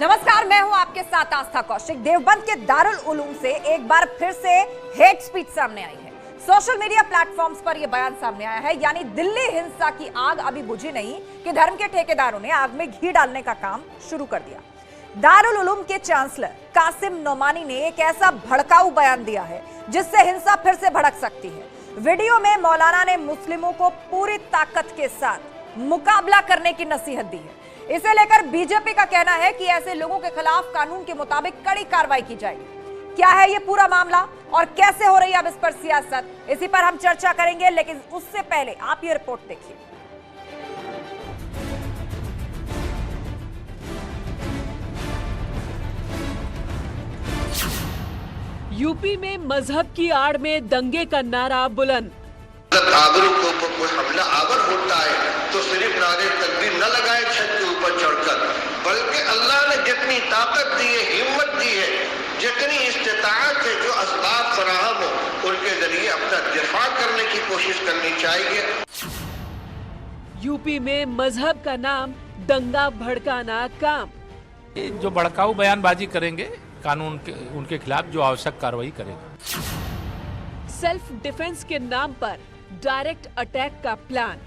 नमस्कार, मैं हूं आपके साथ आस्था कौशिक। देवबंद के दारुल उलूम से एक बार फिर से हेट स्पीच सामने आई है। सोशल मीडिया प्लेटफॉर्म्स पर यह बयान सामने आया है, यानी दिल्ली हिंसा की आग अभी बुझी नहीं कि धर्म के ठेकेदारों ने आग में घी डालने का काम शुरू कर दिया। दारुल उलूम के चांसलर कासिम नोमानी ने एक ऐसा भड़काऊ बयान दिया है जिससे हिंसा फिर से भड़क सकती है। वीडियो में मौलाना ने मुस्लिमों को पूरी ताकत के साथ मुकाबला करने की नसीहत दी है। इसे लेकर बीजेपी का कहना है कि ऐसे लोगों के खिलाफ कानून के मुताबिक कड़ी कार्रवाई की जाएगी। क्या है ये पूरा मामला और कैसे हो रही है अब इस पर सियासत, इसी पर हम चर्चा करेंगे, लेकिन उससे पहले आप ये रिपोर्ट देखिए। यूपी में मजहब की आड़ में दंगे का नारा बुलंद। आबरू को कोई हमला आवर होता है तो सिर्फ नारे तकबीर न लगाए छत के ऊपर चढ़कर, बल्कि अल्लाह ने जितनी ताकत दी है, हिम्मत दी है, जितनी इस्तिताअत है, जो असबाब फराहम हो उनके जरिए अपना दिफा करने की कोशिश करनी चाहिए। यूपी में मजहब का नाम दंगा भड़काना काम। जो भड़काऊ बयानबाजी करेंगे कानून के उनके खिलाफ जो आवश्यक कार्रवाई करेंगे। सेल्फ डिफेंस के नाम पर डायरेक्ट अटैक का प्लान।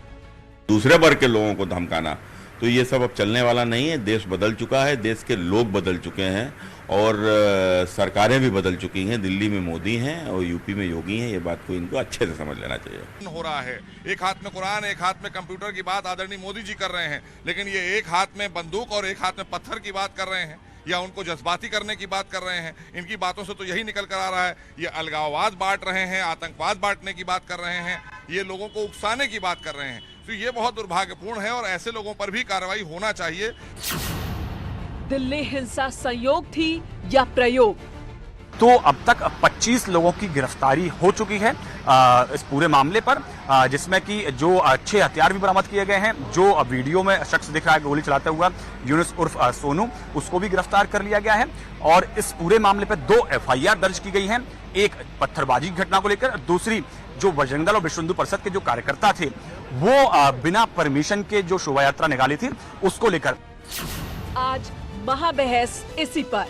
दूसरे वर्ग के लोगों को धमकाना, तो ये सब अब चलने वाला नहीं है। देश बदल चुका है, देश के लोग बदल चुके हैं और सरकारें भी बदल चुकी हैं। दिल्ली में मोदी हैं और यूपी में योगी हैं। ये बात को इनको अच्छे से समझ लेना चाहिए। हो रहा है एक हाथ में कुरान, एक हाथ में कंप्यूटर की बात आदरणीय मोदी जी कर रहे हैं, लेकिन ये एक हाथ में बंदूक और एक हाथ में पत्थर की बात कर रहे हैं या उनको जज्बाती करने की बात कर रहे हैं। इनकी बातों से तो यही निकल कर आ रहा है, ये अलगाववाद बांट रहे हैं, आतंकवाद बांटने की बात कर रहे हैं, ये लोगों को उकसाने की बात कर रहे हैं। तो ये बहुत दुर्भाग्यपूर्ण है और ऐसे लोगों पर भी कार्रवाई होना चाहिए। दिल्ली हिंसा संयोग थी या प्रयोग? तो अब तक 25 लोगों की गिरफ्तारी हो चुकी है इस पूरे मामले पर, जिसमें कि जो 6 हथियार भी बरामद किए गए हैं। जो वीडियो में शख्स दिख रहा है गोली चलाता हुआ, यूनुस उर्फ सोनू, उसको भी गिरफ्तार कर लिया गया है। और इस पूरे मामले पर 2 FIR दर्ज की गई हैं, एक पत्थरबाजी की घटना को लेकर, दूसरी जो बजरंग दल और विश्व हिंदू परिषद के जो कार्यकर्ता थे वो बिना परमिशन के जो शोभा यात्रा निकाली थी उसको लेकर। आज महाबहस इसी पर।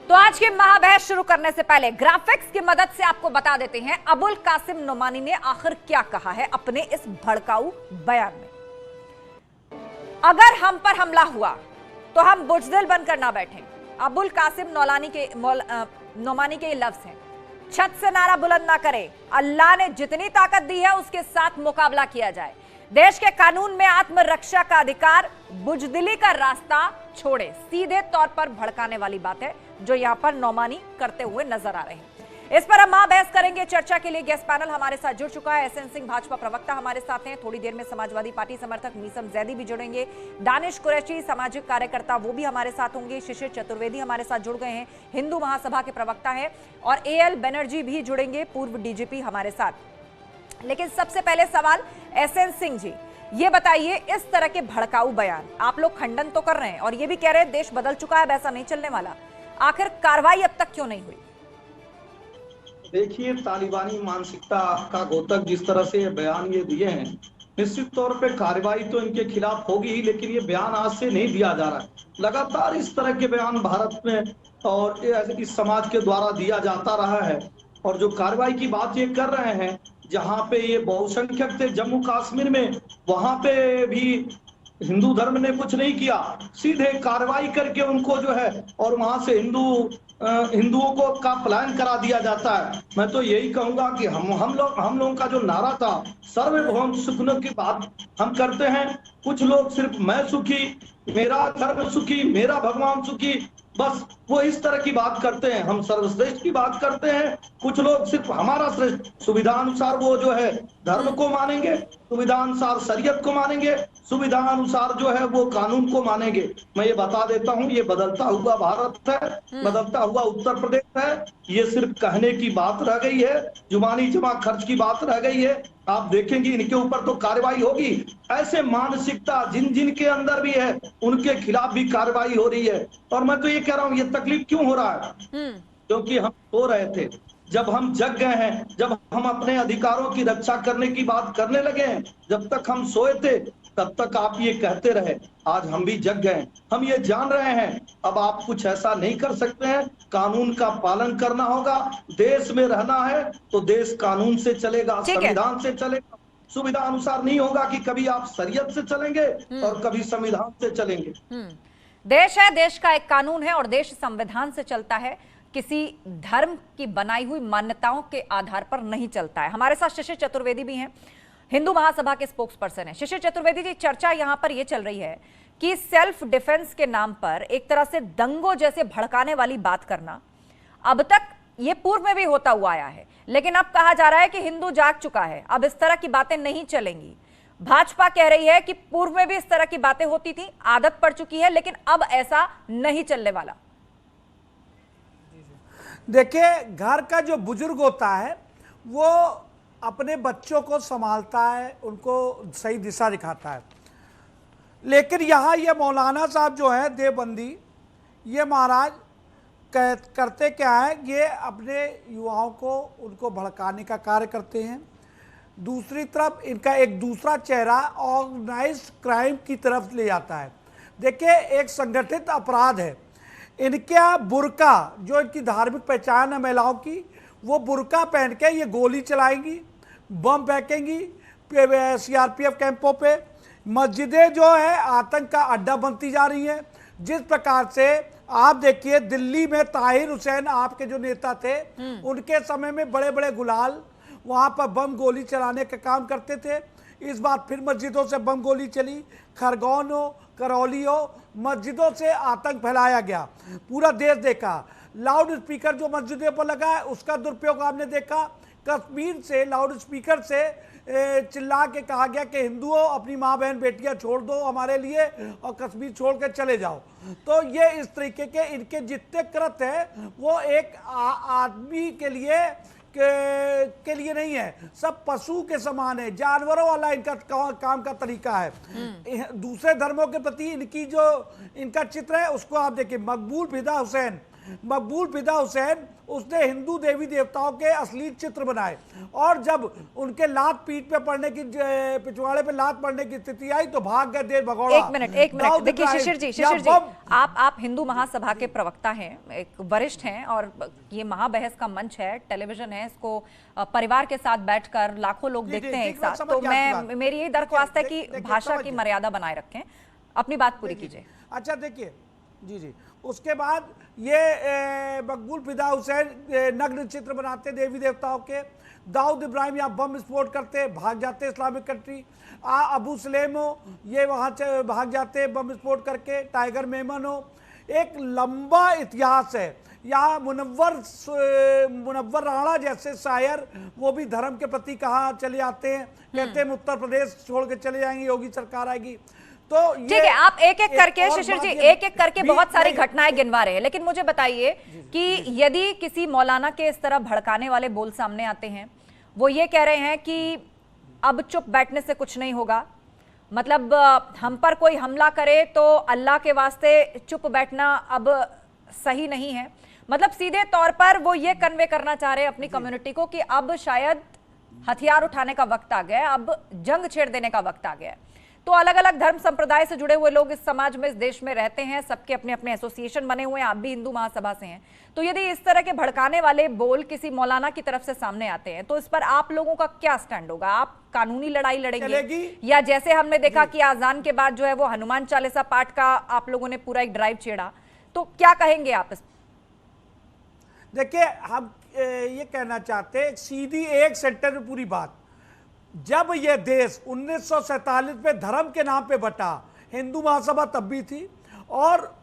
तो आज की महाबहस शुरू करने से पहले ग्राफिक्स की मदद से आपको बता देते हैं अबुल कासिम नोमानी ने आखिर क्या कहा है अपने इस भड़काऊ बयान में। अगर हम पर हमला हुआ तो हम बुजदिल बनकर ना बैठें। अबुल कासिम नोमानी के ये लफ्ज हैं। छत से नारा बुलंद ना करें। अल्लाह ने जितनी ताकत दी है उसके साथ मुकाबला किया जाए। देश के कानून में आत्मरक्षा का अधिकार, बुजदिली का रास्ता छोड़े। सीधे तौर पर भड़काने वाली बात है जो यहां पर नोमानी करते हुए नजर आ रहे हैं। इस पर हम बहस करेंगे। चर्चा के लिए गेस्ट पैनल हमारे साथ जुड़ चुका है। SN सिंह भाजपा प्रवक्ता हमारे साथ हैं। थोड़ी देर में समाजवादी पार्टी समर्थक मीसम जैदी भी जुड़ेंगे। दानिश कुरैशी सामाजिक कार्यकर्ता वो भी हमारे साथ होंगे। शिशिर चतुर्वेदी हमारे साथ जुड़ गए हैं, हिंदू महासभा के प्रवक्ता हैं। और AL बनर्जी भी जुड़ेंगे, पूर्व DGP हमारे साथ। लेकिन सबसे पहले सवाल SN सिंह जी, ये बताइए, इस तरह के भड़काऊ बयान आप लोग खंडन तो कर रहे हैं और ये भी कह रहे हैं देश बदल चुका है, वैसा नहीं चलने वाला, आखिर कार्रवाई अब तक क्यों नहीं हुई? देखिए, तालिबानी मानसिकता का घोतक जिस तरह से ये बयान ये दिए हैं, निश्चित तौर पे कार्रवाई तो इनके खिलाफ होगी ही, लेकिन ये बयान आज से नहीं दिया जा रहा है। लगातार इस तरह के बयान भारत में और इस समाज के द्वारा दिया जाता रहा है। और जो कार्रवाई की बात ये कर रहे हैं, जहाँ पे ये बहुसंख्यक थे जम्मू कश्मीर में, वहां पे भी हिंदू धर्म ने कुछ नहीं किया, सीधे कार्रवाई करके उनको जो है और वहां से हिंदुओं को का प्लान करा दिया जाता है। मैं तो यही कहूंगा कि हम लोगों का जो नारा था, सर्वभौम सुखनों की बात हम करते हैं। कुछ लोग सिर्फ मैं सुखी, मेरा धर्म सुखी, मेरा भगवान सुखी, बस वो इस तरह की बात करते हैं। हम सर्वश्रेष्ठ की बात करते हैं। कुछ लोग सिर्फ हमारा श्रेष्ठ, सुविधा अनुसार वो जो है धर्म को मानेंगे, सुविधा अनुसार शरीयत को मानेंगे, सुविधा अनुसार जो है वो कानून को मानेंगे। मैं ये बता देता हूँ, ये बदलता हुआ भारत है, बदलता हुआ उत्तर प्रदेश है। ये सिर्फ कहने की बात रह गई है, जुबानी जमा खर्च की बात रह गई है। आप देखेंगे इनके ऊपर तो कार्रवाई होगी। ऐसे मानसिकता जिन के अंदर भी है उनके खिलाफ भी कार्रवाई हो रही है। और मैं तो ये कह रहा हूँ, ये तकलीफ क्यों हो रहा है? क्योंकि हम सो रहे थे, जब हम जग गए हैं, जब हम अपने अधिकारों की रक्षा करने की बात करने लगे हैं, जब तक हम सोए थे तब तक आप ये कहते रहे। आज हम भी जग गए, हम ये जान रहे हैं अब आप कुछ ऐसा नहीं कर सकते हैं। कानून का पालन करना होगा। देश में रहना है तो देश कानून से चलेगा, संविधान से चलेगा। सुविधा अनुसार नहीं होगा कि कभी आप शरीयत से चलेंगे और कभी संविधान से चलेंगे। देश है, देश का एक कानून है और देश संविधान से चलता है, किसी धर्म की बनाई हुई मान्यताओं के आधार पर नहीं चलता है। हमारे साथ शिशिर चतुर्वेदी भी हैं, हिंदू महासभा के स्पोक्स पर्सन है। शिशिर चतुर्वेदी जी, चर्चा यहां पर यह चल रही है कि सेल्फ डिफेंस के नाम पर एक तरह से दंगों जैसे भड़काने वाली बात करना अब तक ये पूर्व में भी होता हुआ आया है, लेकिन अब कहा जा रहा है कि हिंदू जाग चुका है, अब इस तरह की बातें नहीं चलेंगी। भाजपा कह रही है कि पूर्व में भी इस तरह की बातें होती थी, आदत पड़ चुकी है, लेकिन अब ऐसा नहीं चलने वाला। देखिए, घर का जो बुजुर्ग होता है वो अपने बच्चों को संभालता है, उनको सही दिशा दिखाता है। लेकिन यहाँ ये मौलाना साहब जो है देवबंदी, ये महाराज करते क्या है, ये अपने युवाओं को उनको भड़काने का कार्य करते हैं। दूसरी तरफ इनका एक दूसरा चेहरा ऑर्गेनाइज्ड क्राइम की तरफ ले जाता है। देखिए, एक संगठित अपराध है। इनका बुर्का, जो इनकी धार्मिक पहचान है महिलाओं की, वो बुर्का पहन के ये गोली चलाएंगी, बम फेंकेंगी सीआरपीएफ कैंपों पे। मस्जिदें जो है आतंक का अड्डा बनती जा रही हैं। जिस प्रकार से आप देखिए, दिल्ली में ताहिर हुसैन आपके जो नेता थे, उनके समय में बड़े बड़े गुलाल वहां पर बम गोली चलाने का काम करते थे। इस बार फिर मस्जिदों से बम गोली चली, खरगोन हो, करौली हो, मस्जिदों से आतंक फैलाया गया, पूरा देश देखा। लाउड स्पीकर जो मस्जिदों पर लगा है उसका दुरुपयोग आपने देखा। कश्मीर से लाउड स्पीकर से चिल्ला के कहा गया कि हिंदुओं अपनी माँ बहन बेटियां छोड़ दो हमारे लिए और कश्मीर छोड़ के चले जाओ। तो ये इस तरीके के इनके जितने कृत्य है वो एक आदमी के लिए नहीं है, सब पशु के समान है, जानवरों वाला इनका काम का तरीका है। दूसरे धर्मों के प्रति इनका चित्र है उसको आप देखिए। मकबूल फिदा हुसैन उसने हिंदू देवी देवताओं के असली चित्र बनाए, और जब उनके लात पीठ पे पड़ने की, पिछवाड़े पे लात पड़ने की स्थिति आई तो भाग गए देश भगोड़ा। एक मिनट देखिए शिशिर जी, आप हिंदू महासभा के प्रवक्ता हैं, एक वरिष्ठ हैं, और ये महाबहस का मंच है, टेलीविजन है, इसको परिवार के साथ बैठकर लाखों लोग देखते हैं एक साथ। तो मेरी यही दरख्वास्त है कि भाषा की मर्यादा बनाए रखें, अपनी बात पूरी कीजिए। अच्छा देखिए जी, उसके बाद ये मकबूल फिदा हुसैन नग्न चित्र बनाते देवी देवताओं के। दाऊद इब्राहिम यहाँ बम विस्फोट करते, भाग जाते इस्लामिक कंट्री। अबू सलेम हो, ये वहाँ से भाग जाते बम विस्फोट करके। टाइगर मेमन हो, एक लंबा इतिहास है। यहाँ मुनव्वर राणा जैसे शायर, वो भी धर्म के प्रति कहाँ चले जाते हैं, कहते हैं उत्तर प्रदेश छोड़ के चले जाएंगे, योगी सरकार आएगी। तो ठीक है, आप एक एक करके शिशिर जी एक एक करके बहुत सारी घटनाएं गिनवा रहे हैं, लेकिन मुझे बताइए कि यदि किसी मौलाना के इस तरह भड़काने वाले बोल सामने आते हैं, वो ये कह रहे हैं कि अब चुप बैठने से कुछ नहीं होगा, मतलब हम पर कोई हमला करे तो अल्लाह के वास्ते चुप बैठना अब सही नहीं है, मतलब सीधे तौर पर वो ये कन्वे करना चाह रहे हैं अपनी कम्युनिटी को कि अब शायद हथियार उठाने का वक्त आ गया है, अब जंग छेड़ देने का वक्त आ गया है। तो अलग अलग धर्म संप्रदाय से जुड़े हुए लोग इस समाज में, इस देश में रहते हैं, सबके अपने अपने एसोसिएशन बने हुए हैं, आप भी हिंदू महासभा से हैं। तो यदि इस तरह के भड़काने वाले बोल किसी मौलाना की तरफ से सामने आते हैं तो इस पर आप लोगों का क्या स्टैंड होगा? आप कानूनी लड़ाई लड़ेंगे या जैसे हमने देखा कि आजान के बाद जो है वो हनुमान चालीसा पाठ का आप लोगों ने पूरा एक ड्राइव छेड़ा, तो क्या कहेंगे आप इस? देखिए, हम ये कहना चाहते हैं सीधी एक सेंटर में पूरी बात। जब यह देश 1947 में धर्म के नाम पे बटा, हिंदू महासभा तब भी थी और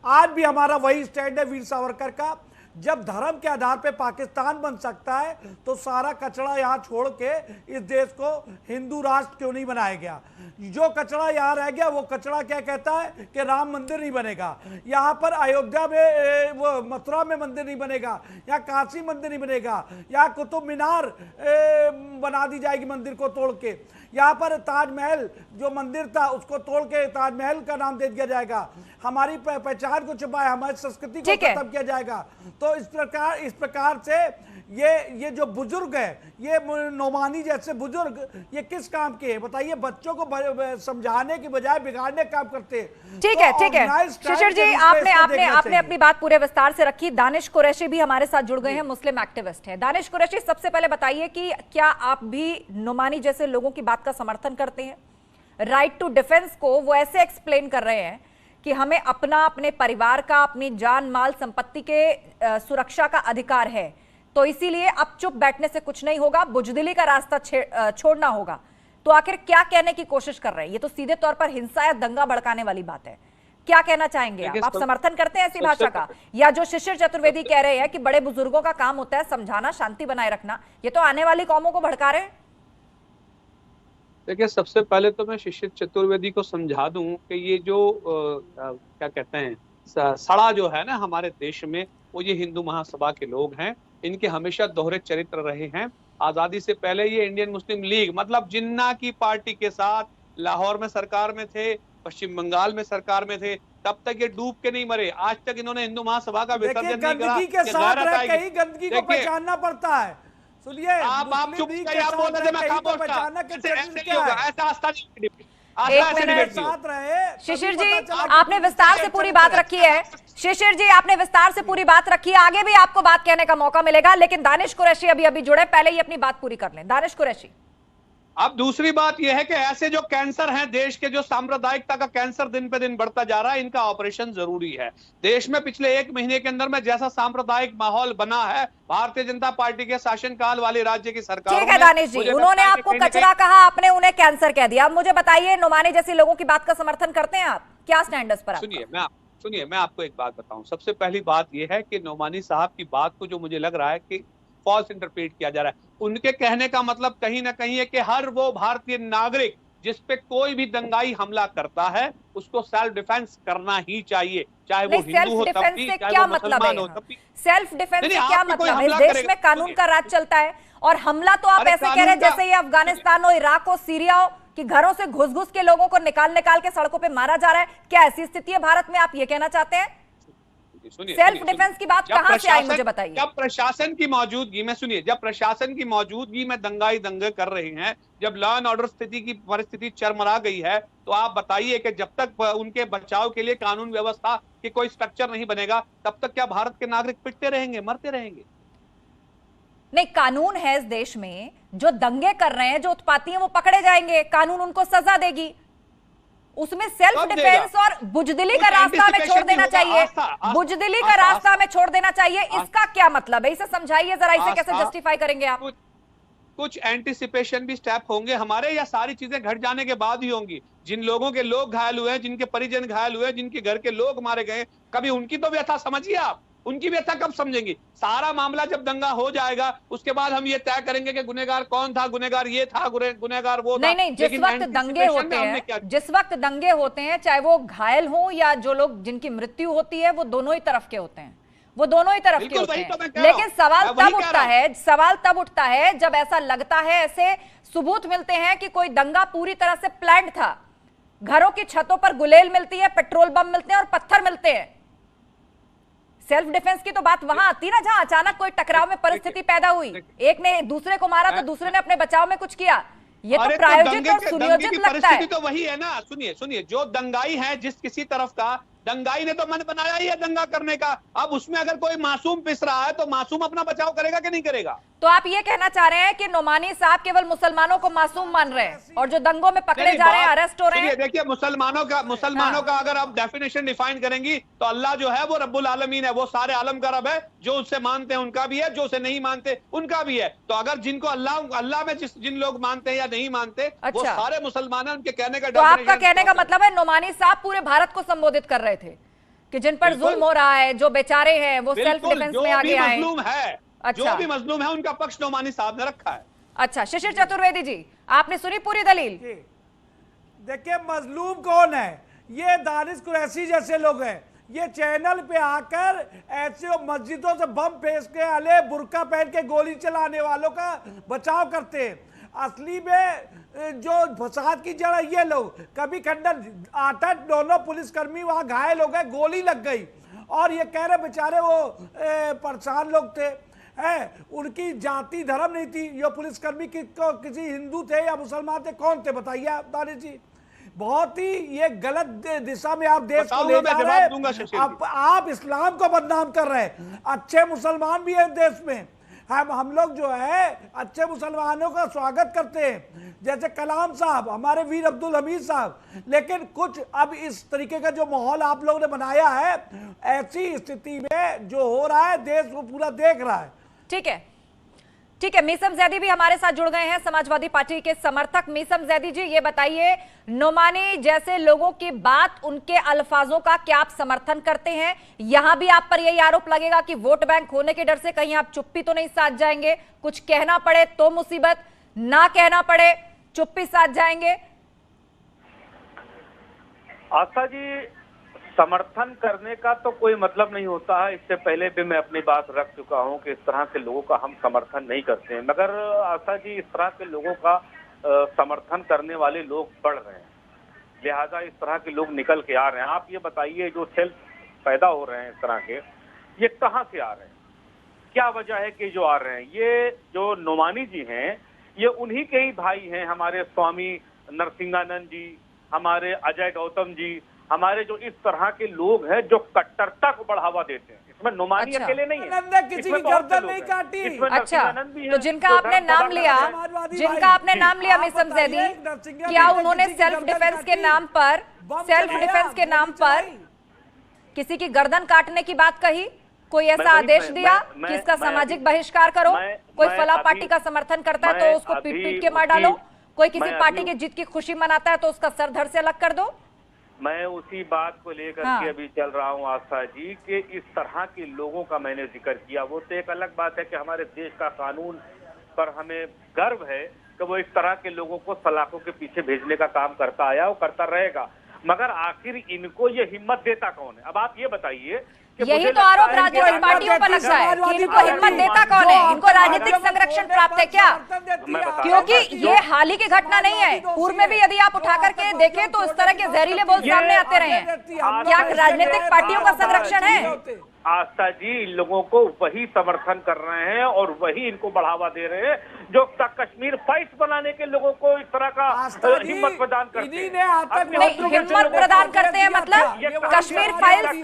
आज भी हमारा वही स्टैंड है वीर सावरकर का। जब धर्म के आधार पे पाकिस्तान बन सकता है तो सारा कचरा यहाँ छोड़ के इस देश को हिंदू राष्ट्र क्यों नहीं बनाया गया? जो कचरा यहाँ रह गया वो कचरा क्या कहता है कि राम मंदिर नहीं बनेगा, यहाँ पर अयोध्या में वो मथुरा में मंदिर नहीं बनेगा, यहाँ काशी मंदिर नहीं बनेगा, यहाँ कुतुब मीनार बना दी जाएगी मंदिर को तोड़ के, यहाँ पर ताजमहल जो मंदिर था उसको तोड़ के ताजमहल का नाम दे दिया जाएगा, हमारी पहचान को छुपाया, हमारी संस्कृति को खत्म किया जाएगा। तो इस प्रकार से ये जो बुजुर्ग है, ये नोमानी जैसे बुजुर्ग, ये किस काम के हैं बताइए? बच्चों को समझाने की बजाय बिगाड़ने का काम करते हैं। ठीक है, ठीक है शिशिर जी, आपने अपनी बात पूरे विस्तार से रखी। दानिश कुरैशी भी हमारे साथ जुड़ गए हैं, मुस्लिम एक्टिविस्ट हैं। दानिश कुरैशी, सबसे पहले बताइए कि क्या आप भी नोमानी जैसे लोगों की बात का समर्थन करते हैं? राइट टू डिफेंस को वो ऐसे एक्सप्लेन कर रहे हैं कि हमें अपने परिवार का, अपनी जान माल संपत्ति के सुरक्षा का अधिकार है, तो इसीलिए अब चुप बैठने से कुछ नहीं होगा, बुजदिली का रास्ता छोड़ना होगा। तो आखिर क्या कहने की कोशिश कर रहे हैं? ये तो सीधे तौर पर हिंसा या दंगा भड़काने वाली बात है। क्या कहना चाहेंगे आप समर्थन करते हैं ऐसी भाषा का, या जो शिशिर चतुर्वेदी कह रहे हैं कि बड़े बुजुर्गों का काम होता है समझाना, शांति बनाए रखना, ये तो आने वाली कौमों को भड़का रहे हैं? देखिए, सबसे पहले तो मैं शिशिर चतुर्वेदी को समझा दूं कि ये जो क्या कहते हैं सड़ा जो है ना हमारे देश में, वो ये हिंदू महासभा के लोग हैं। इनके हमेशा दोहरे चरित्र रहे हैं। आजादी से पहले ये इंडियन मुस्लिम लीग, मतलब जिन्ना की पार्टी के साथ लाहौर में सरकार में थे, पश्चिम बंगाल में सरकार में थे, तब तक ये डूब के नहीं मरे। आज तक इन्होंने हिंदू महासभा का विसर्जन नहीं करा। गंदगी के साथ रह के ही गंदगी को पहचानना पड़ता है। सुनिए, आप चुप कर, आप बोल रहे थे मैं खामोश था। ऐसा आस्था नहीं। शिशिर जी, आपने विस्तार से पूरी बात रखी है। शिशिर जी, आपने विस्तार से पूरी बात रखी है, आगे भी आपको बात कहने का मौका मिलेगा, लेकिन दानिश कुरैशी अभी जुड़े, पहले ही अपनी बात पूरी कर लें। दानिश कुरैशी, अब दूसरी बात यह है कि ऐसे जो कैंसर हैं देश के, जो सांप्रदायिकता का कैंसर दिन पे दिन बढ़ता जा रहा है, इनका ऑपरेशन जरूरी है। देश में पिछले 1 महीने के अंदर में जैसा सांप्रदायिक माहौल बना है भारतीय जनता पार्टी के शासनकाल वाले राज्य की सरकार, ठीक है दानिश जी, उन्होंने आपको कचरा कहा, आपने उन्हें कैंसर कह दिया। अब मुझे बताइए, नोमानी जैसे लोगों की बात का समर्थन करते हैं आप? क्या स्टैंडर्ड्स पर? सुनिए, मैं आपको एक बात बताऊं। सबसे पहली बात यह है कि नोमानी साहब की बात को जो मुझे लग रहा है कि फॉल्स इंटरप्रेट किया जा रहा है। उनके कहने का मतलब कहीं ना कहीं है कि हर वो भारतीय नागरिक जिस पे कोई भी दंगाई हमला करता है उसको सेल्फ डिफेंस करना ही चाहिए, चाहे वो हिंदू हो तब भी, चाहे वो मुसलमान हो तब भी। सेल्फ डिफेंस से क्या मतलब है? इस देश में कानून का राज चलता है, और हमला तो आप ऐसे कह रहे हैं जैसे ये अफगानिस्तान हो, इराक हो, सीरिया हो, कि घरों से घुस के लोगों को निकाल के सड़कों पे मारा जा रहा है। क्या ऐसी स्थिति है भारत में, आप ये कहना चाहते हैं? सेल्फ डिफेंस की बात कहां से आई, मुझे बताइए। जब प्रशासन की मौजूदगी में, सुनिए, जब प्रशासन की मौजूदगी में दंगाई दंगे कर रहे हैं, जब लॉ एंड ऑर्डर स्थिति की परिस्थिति चरमरा गई है, तो आप बताइए कि जब तक उनके बचाव के लिए कानून व्यवस्था की कोई स्ट्रक्चर नहीं बनेगा, तब तक क्या भारत के नागरिक पिटते रहेंगे, मरते रहेंगे? नहीं, कानून है इस देश में। जो दंगे कर रहे हैं, जो उत्पाती हैं, वो पकड़े जाएंगे, कानून उनको सजा देगी। उसमें सेल्फ डिफेंस और बुजदिली का रास्ता हमें छोड़ देना चाहिए। बुजदिली का रास्ता हमें छोड़ देना चाहिए, इसका क्या मतलब है? इसे समझाइए जरा, इसे कैसे जस्टिफाई करेंगे आप? कुछ एंटिसिपेशन भी स्टेप होंगे हमारे, या सारी चीजें घट जाने के बाद ही होंगी? जिन लोगों के लोग घायल हुए हैं, जिनके परिजन घायल हुए, जिनके घर के लोग मारे गए, कभी उनकी तो व्यथा समझिए आप। उनकी व्यथा कब समझेंगी? सारा मामला जब दंगा हो जाएगा उसके बाद हम ये तय करेंगे कि गुनहगार कौन था, गुनहगार ये था, गुनहगार वो था। नहीं, जिस वक्त दंगे होते हैं, चाहे वो घायल हो या जो लोग जिनकी मृत्यु होती है, वो दोनों ही तरफ के होते हैं, वो दोनों ही तरफ के होते हैं। लेकिन सवाल तब उठता है जब ऐसा लगता है, ऐसे सबूत मिलते हैं कि कोई दंगा पूरी तरह से प्लान्ड था। घरों की छतों पर गुलेल मिलती है, पेट्रोल बम मिलते हैं और पत्थर मिलते हैं। सेल्फ डिफेंस की तो बात वहां आती है ना, जहां अचानक कोई टकराव में परिस्थिति पैदा हुई, एक ने दूसरे को मारा तो दूसरे ने अपने बचाव में कुछ किया। ये तो प्रायोजित और सुनियोजित लगता है। तो वही है ना। सुनिए, जो दंगाई है जिस किसी तरफ का, दंगाई ने तो मन बनाया ही है दंगा करने का। अब उसमें अगर कोई मासूम पिस रहा है तो मासूम अपना बचाव करेगा कि नहीं करेगा? तो आप ये कहना चाह रहे हैं कि नोमानी साहब केवल मुसलमानों को मासूम मान रहे हैं और जो दंगों में पकड़े जा रहे हैं, अरेस्ट हो रहे हैं? देखिए, मुसलमानों का अगर आप डेफिनेशन डिफाइन करेंगी तो अल्लाह जो है वो रब्बुल आलमीन है, वो सारे आलम का रब है। जो उससे मानते हैं उनका भी है, जो उसे नहीं मानते उनका भी है। तो अगर जिनको अल्लाह में जिन लोग मानते हैं या नहीं मानते, वो सारे मुसलमान हैं। उनके कहने का, तो आपका कहने का मतलब है नोमानी साहब पूरे भारत को संबोधित कर रहे थे कि जिन पर जुल्म हो रहा है, जो बेचारे हैं, वो सेल्फ डिफेंस में आगे आए। जो भी मजलूम है उनका पक्ष नोमानी साहब ने रखा है। अच्छा, शिशिर चतुर्वेदी जी, आपने सुनी पूरी दलील? देखिए, मजलूम कौन है? ये दानिश कुरैशी जैसे लोग हैं। ये चैनल पे आकर ऐसे मस्जिदों से बम फेंकने वाले, बुर्का पहन के गोली चलाने वालों का बचाव करते हैं। असली में जो फसाद की जड़ है ये लोग। कभी खंडन 8 दोनों पुलिसकर्मी वहां घायल हो गए, गोली लग गई, और ये कह रहे बेचारे वो परेशान लोग थे। है, उनकी जाति धर्म नहीं थी। ये पुलिसकर्मी किसी हिंदू थे या मुसलमान थे, कौन थे बताइए आप दानिश जी। बहुत ही ये गलत दिशा में आप देश को ले जा रहे हैं। आप इस्लाम को बदनाम कर रहे हैं। अच्छे मुसलमान भी हैं देश में, हम लोग जो है अच्छे मुसलमानों का स्वागत करते हैं, जैसे कलाम साहब, हमारे वीर अब्दुल हमीद साहब। लेकिन कुछ अब इस तरीके का जो माहौल आप लोगों ने बनाया है, ऐसी स्थिति में जो हो रहा है देश वो पूरा देख रहा है। ठीक है, ठीक है। मीसम जैदी भी हमारे साथ जुड़ गए हैं, समाजवादी पार्टी के समर्थक। मीसम जैदी जी, ये बताइए, नोमानी जैसे लोगों की बात, उनके अल्फाजों का क्या आप समर्थन करते हैं? यहां भी आप पर यही आरोप लगेगा कि वोट बैंक होने के डर से कहीं आप चुप्पी तो नहीं साध जाएंगे? कुछ कहना पड़े तो मुसीबत, ना कहना पड़े चुप्पी साध जाएंगे? आस्था जी, समर्थन करने का तो कोई मतलब नहीं होता है। इससे पहले भी मैं अपनी बात रख चुका हूं कि इस तरह के लोगों का हम समर्थन नहीं करते हैं। मगर आस्था जी, इस तरह के लोगों का समर्थन करने वाले लोग बढ़ रहे हैं, लिहाजा इस तरह के लोग निकल के आ रहे हैं। आप ये बताइए, जो सेल्फ पैदा हो रहे हैं इस तरह के, ये कहाँ से आ रहे हैं? क्या वजह है कि जो आ रहे हैं? ये जो नोमानी जी हैं, ये उन्हीं के ही भाई हैं, हमारे स्वामी नरसिंहानंद जी, हमारे अजय गौतम जी, हमारे जो इस तरह के लोग हैं जो कट्टरता को बढ़ावा देते हैं। इसमें नोमानी अकेले नहीं है, किसी की गर्दन नहीं काटी। अच्छा, तो जिनका आपने नाम लिया, मीसम जैदी, क्या उन्होंने सेल्फ डिफेंस के नाम पर किसी की गर्दन काटने की बात कही? कोई ऐसा आदेश दिया कि इसका सामाजिक बहिष्कार करो? कोई फला पार्टी का समर्थन करता है तो उसको पीट के मार डालो, कोई किसी पार्टी की जीत की खुशी मनाता है तो उसका सर धड़ से अलग कर दो? मैं उसी बात को लेकर के अभी चल रहा हूं आस्था जी, कि इस तरह के लोगों का मैंने जिक्र किया। वो तो एक अलग बात है कि हमारे देश का कानून पर हमें गर्व है कि वो इस तरह के लोगों को सलाखों के पीछे भेजने का काम करता आया और करता रहेगा, मगर आखिर इनको ये हिम्मत देता कौन है? अब आप ये बताइए। यही तो आरोप राजनीतिक पार्टियों पर लगता है कि इनको हिम्मत देता कौन है? इनको राजनीतिक संरक्षण प्राप्त है क्या? क्योंकि ये हाल ही की घटना नहीं है, पूर्व में भी यदि आप उठा करके देखें तो इस तरह के जहरीले बोल सामने आते रहे हैं। क्या राजनीतिक पार्टियों का संरक्षण है? आस्था जी, इन लोगों को वही समर्थन कर रहे हैं और वही इनको बढ़ावा दे रहे हैं जो कश्मीर फाइल्स बनाने के लोगों को इस तरह का हिम्मत प्रदान करते हैं। हिम्मत प्रदान करते हैं मतलब कश्मीर फाइल्स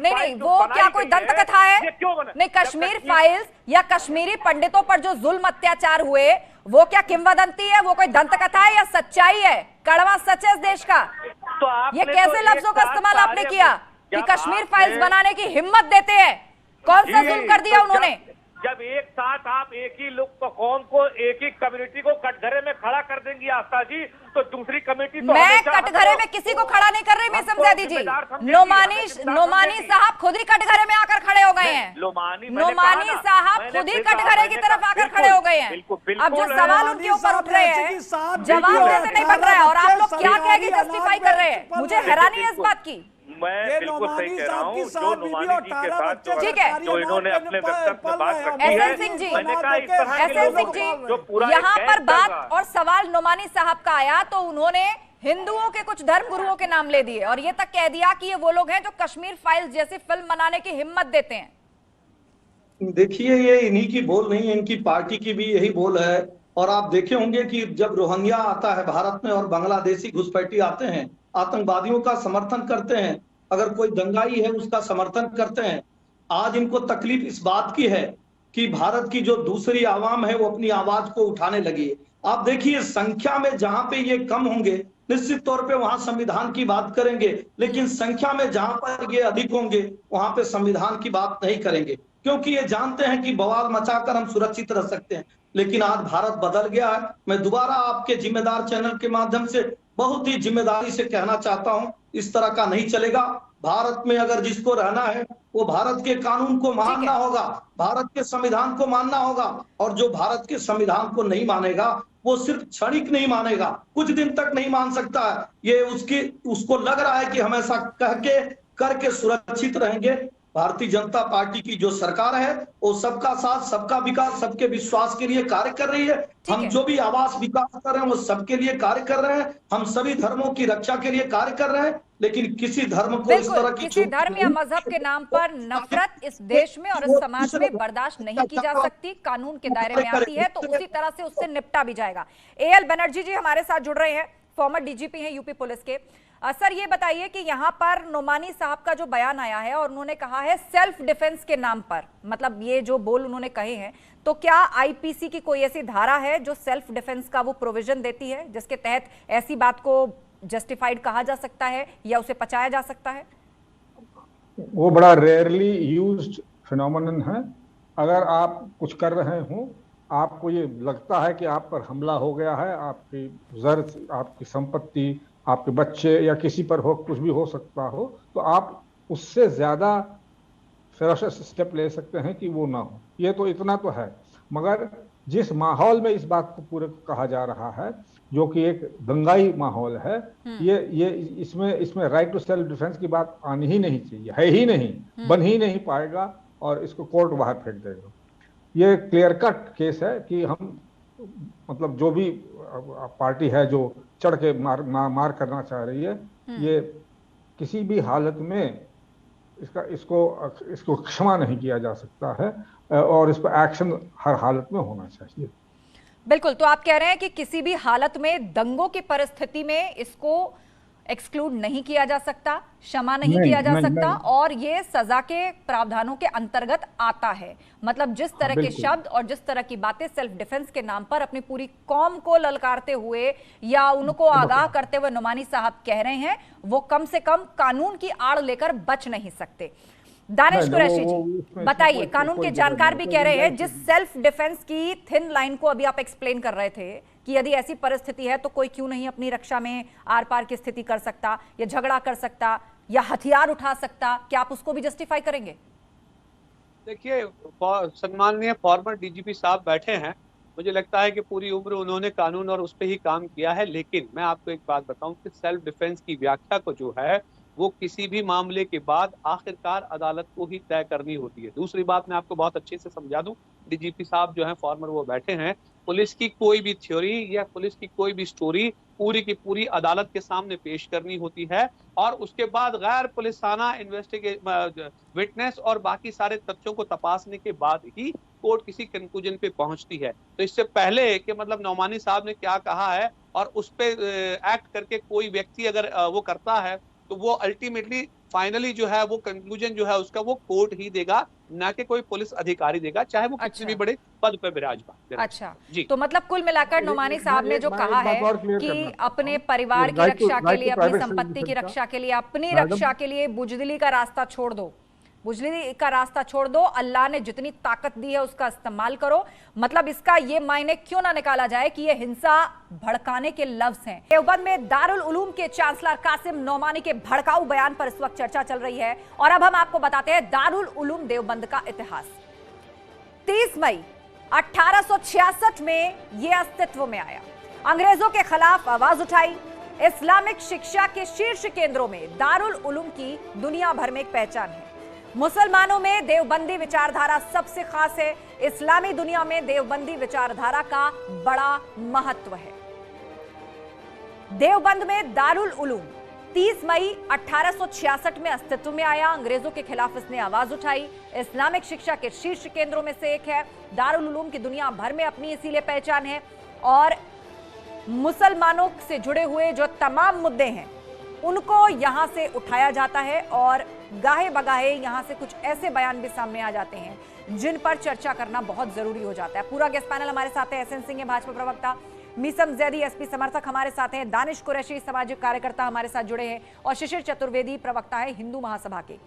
नहीं, वो क्या कोई दंत कथा है? नहीं, कश्मीर फाइल्स या कश्मीरी पंडितों पर जो जुल्म अत्याचार हुए वो क्या किंवदंती है? वो कोई दंत कथा है या सच्चाई है? कड़वा सच है इस देश का। ये कैसे लफ्जों का इस्तेमाल आपने किया कि कश्मीर फाइल्स बनाने की हिम्मत देते हैं? कौन सा जुल्म कर दिया उन्होंने? जब एक साथ आप एक ही लोग को, कौम को, एक ही कम्युनिटी को कटघरे में खड़ा कर देंगी आस्था जी, तो दूसरी कमेटी तो मैं कटघरे में किसी को खड़ा नहीं कर रही मीसम जैदी जी। नोमानी साहब खुद ही कटघरे में आकर खड़े हो गए हैं। नोमानी साहब खुद ही कटघरे की तरफ आकर खड़े हो गए हैं। अब जो सवाल उनके ऊपर उठ रहे हैं जवाब देने नहीं बन रहा है, और आप लोग क्या कह के जस्टिफाई कर रहे हैं? मुझे हैरानी है इस बात की। मैं बिल्कुल सही कह रहा हूँ, जो नोमानी जी के साथ जो इन्होंने अपने वक्तव्य में बात रखी है, मैंने कहा इस तरह के लोगों को जो पूरा यहाँ पर बात और सवाल नोमानी साहब का आया तो उन्होंने हिंदुओं के कुछ धर्म गुरुओं के नाम ले दिए और ये तक कह दिया कि ये वो लोग हैं जो कश्मीर फाइल्स जैसी फिल्म बनाने की हिम्मत देते हैं। देखिए, ये इन्हीं की बोल नहीं है, इनकी पार्टी की भी यही बोल है। और आप देखे होंगे कि जब रोहिंग्या आता है भारत में और बांग्लादेशी घुसपैठी आते हैं, आतंकवादियों का समर्थन करते हैं, अगर कोई दंगाई है उसका समर्थन करते हैं। आज इनको तकलीफ इस बात की है कि भारत की जो दूसरी आवाम है वो अपनी आवाज को उठाने लगी है। आप देखिए, संख्या में जहां पे ये कम होंगे निश्चित तौर पे वहां संविधान की बात करेंगे, लेकिन संख्या में जहां पर ये अधिक होंगे वहां पे संविधान की बात नहीं करेंगे, क्योंकि ये जानते हैं कि बवाल मचाकर हम सुरक्षित रह सकते हैं। लेकिन आज भारत बदल गया है। मैं दोबारा आपके जिम्मेदार चैनल के माध्यम से बहुत ही जिम्मेदारी से कहना चाहता हूं, इस तरह का नहीं चलेगा। भारत में अगर जिसको रहना है वो भारत के कानून को मानना होगा, भारत के संविधान को मानना होगा, और जो भारत के संविधान को नहीं मानेगा वो सिर्फ क्षणिक नहीं मानेगा, कुछ दिन तक नहीं मान सकता है। ये उसको लग रहा है कि हम ऐसा कह के करके सुरक्षित रहेंगे। भारतीय जनता पार्टी की जो सरकार है वो सबका साथ, सबका विकास, सबके विश्वास के लिए कार्य कर रही है। हम जो भी आवास विकास कर रहे हैं वो सबके लिए कार्य कर रहे हैं। हम सभी धर्मों की रक्षा के लिए कार्य कर रहे हैं। लेकिन किसी धर्म को इस तरह बिल्कुल, की किसी धर्म या मजहब के नाम पर नफरत इस देश में और इस समाज में बर्दाश्त नहीं की जा सकती। कानून के दायरे में आती है तो उसी तरह से उससे निपटा भी जाएगा। एएल बनर्जी जी हमारे साथ जुड़ रहे हैं, फॉर्मर डीजीपी हैं यूपी पुलिस के। सर ये बताइए कि यहाँ पर नोमानी साहब का जो बयान आया है और उन्होंने कहा है सेल्फ डिफेंस के नाम पर, मतलब ये जो बोल उन्होंने कहे हैं, तो क्या आईपीसी की कोई ऐसी धारा है जो सेल्फ डिफेंस का वो प्रोविजन देती है जिसके तहत ऐसी बात को जस्टिफाइड कहा जा सकता है या उसे पचाया जा सकता है? वो बड़ा रेयरली यूज्ड फिनोमेनन है। अगर आप कुछ कर रहे हो, आपको ये लगता है कि आप पर हमला हो गया है, आपकी जर, आपकी संपत्ति, आपके बच्चे या किसी पर हो, कुछ भी हो सकता हो, तो आप उससे ज्यादा फेरोशियस स्टेप ले सकते हैं कि वो ना हो। ये तो इतना तो है, मगर जिस माहौल में इस बात को पूरे कहा जा रहा है, जो कि एक दंगाई माहौल है, ये इसमें राइट टू सेल्फ डिफेंस की बात आनी ही नहीं चाहिए, है ही नहीं, बन ही नहीं पाएगा और इसको कोर्ट बाहर फेंक देगा। ये क्लियर कट केस है कि हम मतलब जो भी पार्टी है जो चढ़ के मार करना चाह रही है, ये किसी भी हालत में इसको क्षमा नहीं किया जा सकता है और इस पर एक्शन हर हालत में होना चाहिए। बिल्कुल, तो आप कह रहे हैं कि किसी भी हालत में दंगों की परिस्थिति में इसको एक्सक्लूड नहीं किया जा सकता, क्षमा नहीं किया जा सकता और ये सजा के प्रावधानों के अंतर्गत आता है। मतलब जिस तरह के शब्द और जिस तरह की बातें सेल्फ डिफेंस के नाम पर अपनी पूरी कौम को ललकारते हुए या उनको आगाह करते हुए नोमानी साहब कह रहे हैं, वो कम से कम कानून की आड़ लेकर बच नहीं सकते। दानिश कुरैशी जी बताइए, कानून के जानकार भी कह रहे हैं जिस सेल्फ डिफेंस की थिन लाइन को अभी आप एक्सप्लेन कर रहे थे कि यदि ऐसी परिस्थिति है तो कोई क्यों नहीं अपनी रक्षा में आर पार की स्थिति कर सकता या झगड़ा कर सकता या हथियार उठा सकता, क्या आप उसको भी जस्टिफाई करेंगे? देखिए, सम्माननीय फॉर्मर डीजीपी साहब बैठे हैं, मुझे लगता है कि पूरी उम्र उन्होंने कानून और उस पर ही काम किया है। लेकिन मैं आपको एक बात बताऊं कि सेल्फ डिफेंस की व्याख्या को जो है वो किसी भी मामले के बाद आखिरकार अदालत को ही तय करनी होती है। दूसरी बात मैं आपको बहुत अच्छे से समझा दूं, डीजीपी साहब जो हैं फॉर्मर वो बैठे हैं, पुलिस की कोई भी थ्योरी या पुलिस की कोई भी स्टोरी पूरी की पूरी अदालत के सामने पेश करनी होती है और उसके बाद गैर पुलिसाना विटनेस और बाकी सारे तथ्यों को तपासने के बाद ही कोर्ट किसी कंक्लूजन पे पहुंचती है। तो इससे पहले कि मतलब नौमानी साहब ने क्या कहा है और उस पे एक्ट करके कोई व्यक्ति अगर वो करता है तो वो अल्टीमेटली फाइनली जो है वो कंक्लूजन जो है उसका वो कोर्ट ही देगा, ना कि कोई पुलिस अधिकारी देगा, चाहे वो किसी भी बड़े पद पर विराजमान। अच्छा जी, तो मतलब कुल मिलाकर नोमानी साहब ने जो कहा है कि अपने परिवार की रक्षा के लिए, अपनी संपत्ति की रक्षा के लिए, अपनी रक्षा के लिए बुजदिली का रास्ता छोड़ दो, बुजदिली का रास्ता छोड़ दो, अल्लाह ने जितनी ताकत दी है उसका इस्तेमाल करो। मतलब इसका ये मायने क्यों ना निकाला जाए कि ये हिंसा भड़काने के लफ्ज हैं। देवबंद में दारुल उलूम के चांसलर कासिम नौमानी के भड़काऊ बयान पर इस वक्त चर्चा चल रही है और अब हम आपको बताते हैं दारुल उलूम देवबंद का इतिहास। 30 मई 1866 में यह अस्तित्व में आया, अंग्रेजों के खिलाफ आवाज उठाई, इस्लामिक शिक्षा के शीर्ष केंद्रों में दारुल उलूम की दुनिया भर में एक पहचान है। मुसलमानों में देवबंदी विचारधारा सबसे खास है, इस्लामी दुनिया में देवबंदी विचारधारा का बड़ा महत्व है। देवबंद में दारुल उलूम 30 मई 1866 में अस्तित्व में आया, अंग्रेजों के खिलाफ इसने आवाज उठाई, इस्लामिक शिक्षा के शीर्ष केंद्रों में से एक है। दारुल उलूम की दुनिया भर में अपनी इसीलिए पहचान है और मुसलमानों से जुड़े हुए जो तमाम मुद्दे हैं उनको यहां से उठाया जाता है और गाहे बगाहे यहां से कुछ ऐसे बयान भी सामने आ जाते हैं जिन पर चर्चा करना बहुत जरूरी हो जाता है। पूरा गेस्ट पैनल हमारे साथ है, एसएन सिंह है भाजपा प्रवक्ता, मीसम जैदी एसपी समर्थक हमारे साथ हैं, दानिश कुरैशी सामाजिक कार्यकर्ता हमारे साथ जुड़े हैं और शिशिर चतुर्वेदी प्रवक्ता है हिंदू महासभा के।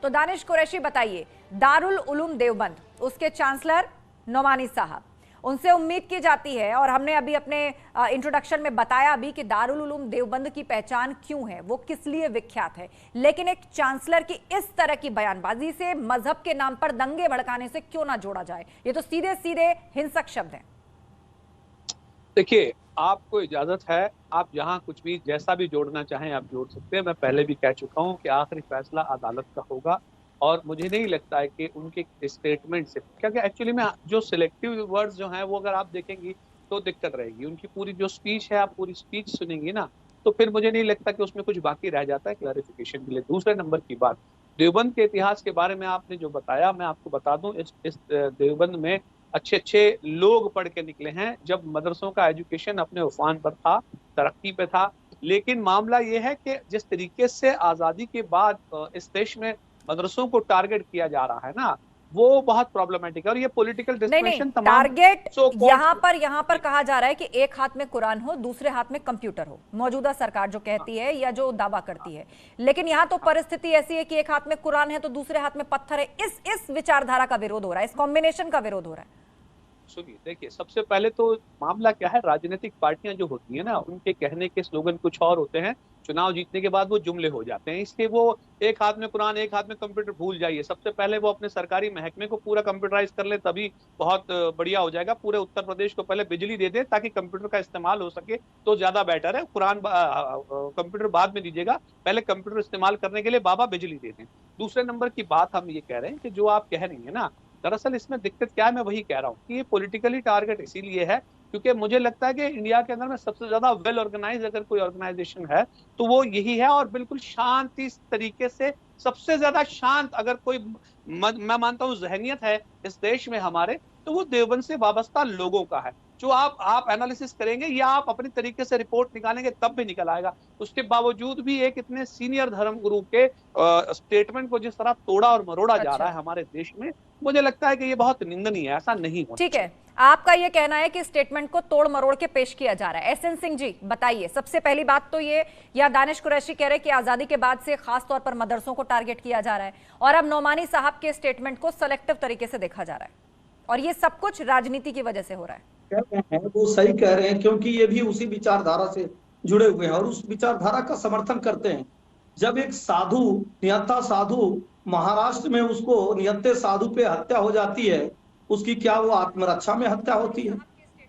तो दानिश कुरैशी बताइए, दारुल उलूम देवबंद, उसके चांसलर नौमानी साहब, उनसे उम्मीद की जाती है और हमने अभी अपने इंट्रोडक्शन में बताया भी कि दारुल उलूम देवबंद की पहचान क्यों है, वो किस लिए विख्यात है, लेकिन एक चांसलर की इस तरह की बयानबाजी से मजहब के नाम पर दंगे भड़काने से क्यों ना जोड़ा जाए? ये तो सीधे सीधे हिंसक शब्द हैं। देखिए, आपको इजाजत है, आप जहां कुछ भी जैसा भी जोड़ना चाहें आप जोड़ सकते हैं। मैं पहले भी कह चुका हूं कि आखिरी फैसला अदालत का होगा और मुझे नहीं लगता है कि उनके स्टेटमेंट से, क्योंकि एक्चुअली में जो सिलेक्टिव वर्ड्स जो हैं वो अगर आप देखेंगी तो दिक्कत रहेगी। उनकी पूरी जो स्पीच है, आप पूरी स्पीच सुनेंगी ना तो फिर मुझे नहीं लगता कि उसमें कुछ बाकी रह जाता है क्लैरिफिकेशन के लिए। दूसरे नंबर की बात, देवबंद के इतिहास के बारे में आपने जो बताया, मैं आपको बता दूं, इस देवबंद में अच्छे अच्छे लोग पढ़ के निकले हैं जब मदरसों का एजुकेशन अपने उफान पर था, तरक्की पे था। लेकिन मामला ये है कि जिस तरीके से आज़ादी के बाद इस देश में मदरसों को टारगेट किया जा रहा है ना, वो बहुत प्रॉब्लमेटिक है। और ये पॉलिटिकल डिस्कशन टारगेट यहाँ पर कहा जा रहा है कि एक हाथ में कुरान हो, दूसरे हाथ में कंप्यूटर हो, मौजूदा सरकार जो कहती है या जो दावा करती है। लेकिन यहाँ तो परिस्थिति ऐसी है कि एक हाथ में कुरान है तो दूसरे हाथ में पत्थर है। इस विचारधारा का विरोध हो रहा है, इस कॉम्बिनेशन का विरोध हो रहा है। सुनिए, देखिए, सबसे पहले तो मामला क्या है, राजनीतिक पार्टियां जो होती है ना, उनके कहने के स्लोगन कुछ और होते हैं, चुनाव जीतने के बाद वो जुमले हो जाते हैं। इसलिए वो एक हाथ में कुरान एक हाथ में कंप्यूटर भूल जाइए। सबसे पहले वो अपने सरकारी महकमे को पूरा कंप्यूटराइज कर ले, तभी बहुत बढ़िया हो जाएगा। पूरे उत्तर प्रदेश को पहले बिजली दे दे ताकि कंप्यूटर का इस्तेमाल हो सके, तो ज्यादा बेटर है। कुरान कंप्यूटर बाद में दीजिएगा, पहले कंप्यूटर इस्तेमाल करने के लिए बाबा बिजली दे दें। दूसरे नंबर की बात हम ये कह रहे हैं कि जो आप कह रही है ना, दरअसल इसमें दिक्कत क्या है, मैं वही कह रहा हूँ कि ये पॉलिटिकली टारगेट इसीलिए है क्योंकि मुझे लगता है कि इंडिया के अंदर में सबसे ज्यादा वेल ऑर्गेनाइज अगर कोई ऑर्गेनाइजेशन है तो वो यही है। और बिल्कुल शांति तरीके से, सबसे ज्यादा शांत अगर कोई मैं मानता हूँ जहनियत है इस देश में हमारे, तो वो देवबंद से वाबस्ता लोगों का है। जो आप एनालिसिस करेंगे या आप अपने तरीके से रिपोर्ट निकालेंगे तब भी निकल आएगा। उसके बावजूद भी एक इतने सीनियर धर्मगुरु के स्टेटमेंट को जिस तरह तोड़ा और मरोड़ा जा रहा है हमारे देश में, मुझे लगता है कि ये बहुत निंदनीय है, ऐसा नहीं होना। ठीक है, आपका ये कहना है कि स्टेटमेंट को तोड़ मरोड़ के पेश किया जा रहा है। एसएन सिंह जी बताइए, सबसे पहली बात तो ये, या दानिश कुरैशी कह रहे हैं कि आजादी के बाद से खास तौर पर मदरसों को टारगेट किया जा रहा है और अब नोमानी साहब के स्टेटमेंट को सेलेक्टिव तरीके से देखा जा रहा है और ये सब कुछ राजनीति की वजह से हो रहा है। वो सही कह रहे हैं क्योंकि ये भी उसी विचारधारा से जुड़े हुए हैं और उस विचारधारा का समर्थन करते हैं। जब एक साधु, निहत्था साधु, महाराष्ट्र में उसको निहत्थे साधु पे हत्या हो जाती है, उसकी क्या वो आत्मरक्षा में हत्या होती है?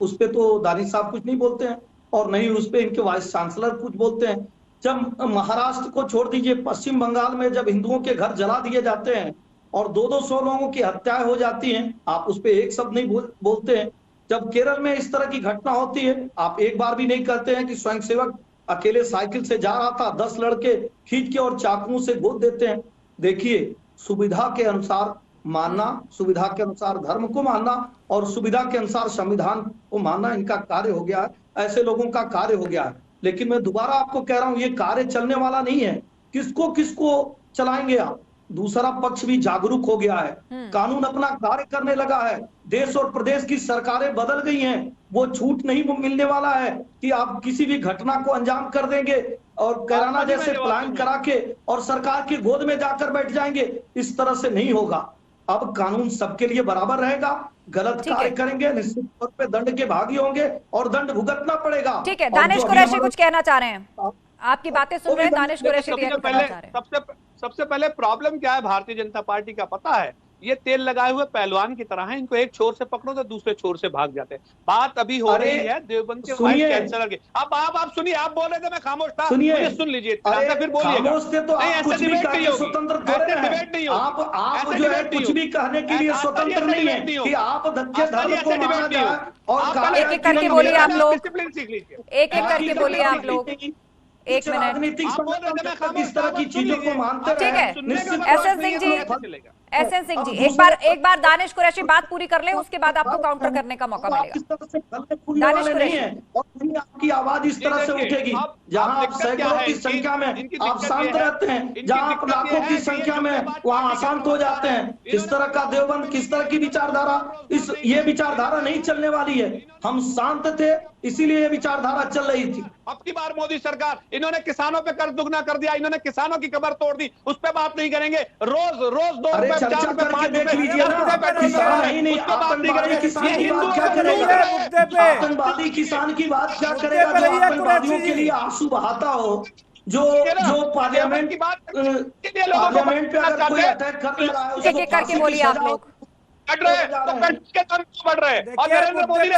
उस पे तो दानिश साहब कुछ नहीं बोलते हैं और नहीं उस पे इनके वाइस चांसलर कुछ बोलते हैं। जब महाराष्ट्र को छोड़ दीजिए, पश्चिम बंगाल में जब हिंदुओं के घर जला दिए जाते हैं और 200 लोगों की हत्याएं हो जाती हैं, आप उस पे एक शब्द नहीं बोलते हैं। जब केरल में इस तरह की घटना होती है, आप एक बार भी नहीं कहते हैं कि स्वयंसेवक अकेले साइकिल से जा रहा था, 10 लड़के खींच के और चाकुओं से गोद देते हैं। देखिए, सुविधा के अनुसार मानना, सुविधा के अनुसार धर्म को मानना और सुविधा के अनुसार संविधान को मानना इनका कार्य हो गया है, ऐसे लोगों का कार्य हो गया है। लेकिन मैं दोबारा आपको कह रहा हूं, ये कार्य चलने वाला नहीं है। किसको चलाएंगे आप? दूसरा पक्ष भी जागरूक हो गया है, कानून अपना कार्य करने लगा है, देश और प्रदेश की सरकारें बदल गई हैं। वो छूट नहीं मिलने वाला है कि आप किसी भी घटना को अंजाम कर देंगे और कैराना जैसे प्लान करा के और सरकार की गोद में जाकर बैठ जाएंगे। इस तरह से नहीं होगा। अब कानून सबके लिए बराबर रहेगा। गलत कार्य करेंगे निश्चित तौर पे दंड के भागी होंगे और दंड भुगतना पड़ेगा। ठीक है, दानिश कुरैशी कुछ कहना चाह रहे हैं, आपकी बातें सुन रहे हैं। दानिश कुरैशी कहना चाह रहे हैं। सबसे पहले प्रॉब्लम क्या है भारतीय जनता पार्टी का पता है? ये तेल लगाए हुए पहलवान की तरह है, इनको एक छोर से पकड़ो तो दूसरे छोर से भाग जाते हैं। बात अभी हो रही है देवबंद के वाइस चांसलर की। अब आप सुनिए, आप बोल रहे थे मैं खामोश था, मुझे सुन लीजिए, फिर बोलिएगा। ऐसे डिबेट नहीं होगी, आप जो है कुछ भी कहने के लिए स्वतंत्र नहीं है कि आप धर्म को माना जाए। और एक एक करके बोलिए आप लोग, एक एक करके बोलिए आप लोग, एक मिनट। राजनीतिक किस तरह की चीजों को मानते हैं। ठीक है, एसएन सिंह जी, एक बार दानिश कुरैशी बात पूरी कर ले, उसके बाद आपको काउंटर करने का मौका मिलेगा। दानिश कुरैशी, आपकी आवाज इस तरह से उठेगी जहां आप सैकड़ों की संख्या में आप शांत रहते हैं, जहां आप लाखों की संख्या में वहां अशांत हो जाते हैं। इस तरह का देवबंद, किस तरह की विचारधारा, ये विचारधारा नहीं चलने वाली है। हम शांत थे इसीलिए ये विचारधारा चल रही थी। अब की बार मोदी सरकार, इन्होंने किसानों पे कर्ज दुगना कर दिया, इन्होंने किसानों की कमर तोड़ दी, उस पे बात नहीं करेंगे। रोज 2 रुपए, 4 रुपए, 5 रुपए, आतंकवादी किसान की बात क्या करेगा जो आतंकवादियों के लिए आंसू बहाता हो, जो पार्लियामेंट पे अगर कोई अटैक कर रहा है। एक एक करके बोलिए आप लोग। बढ़ रहे हैं और नरेंद्र मोदी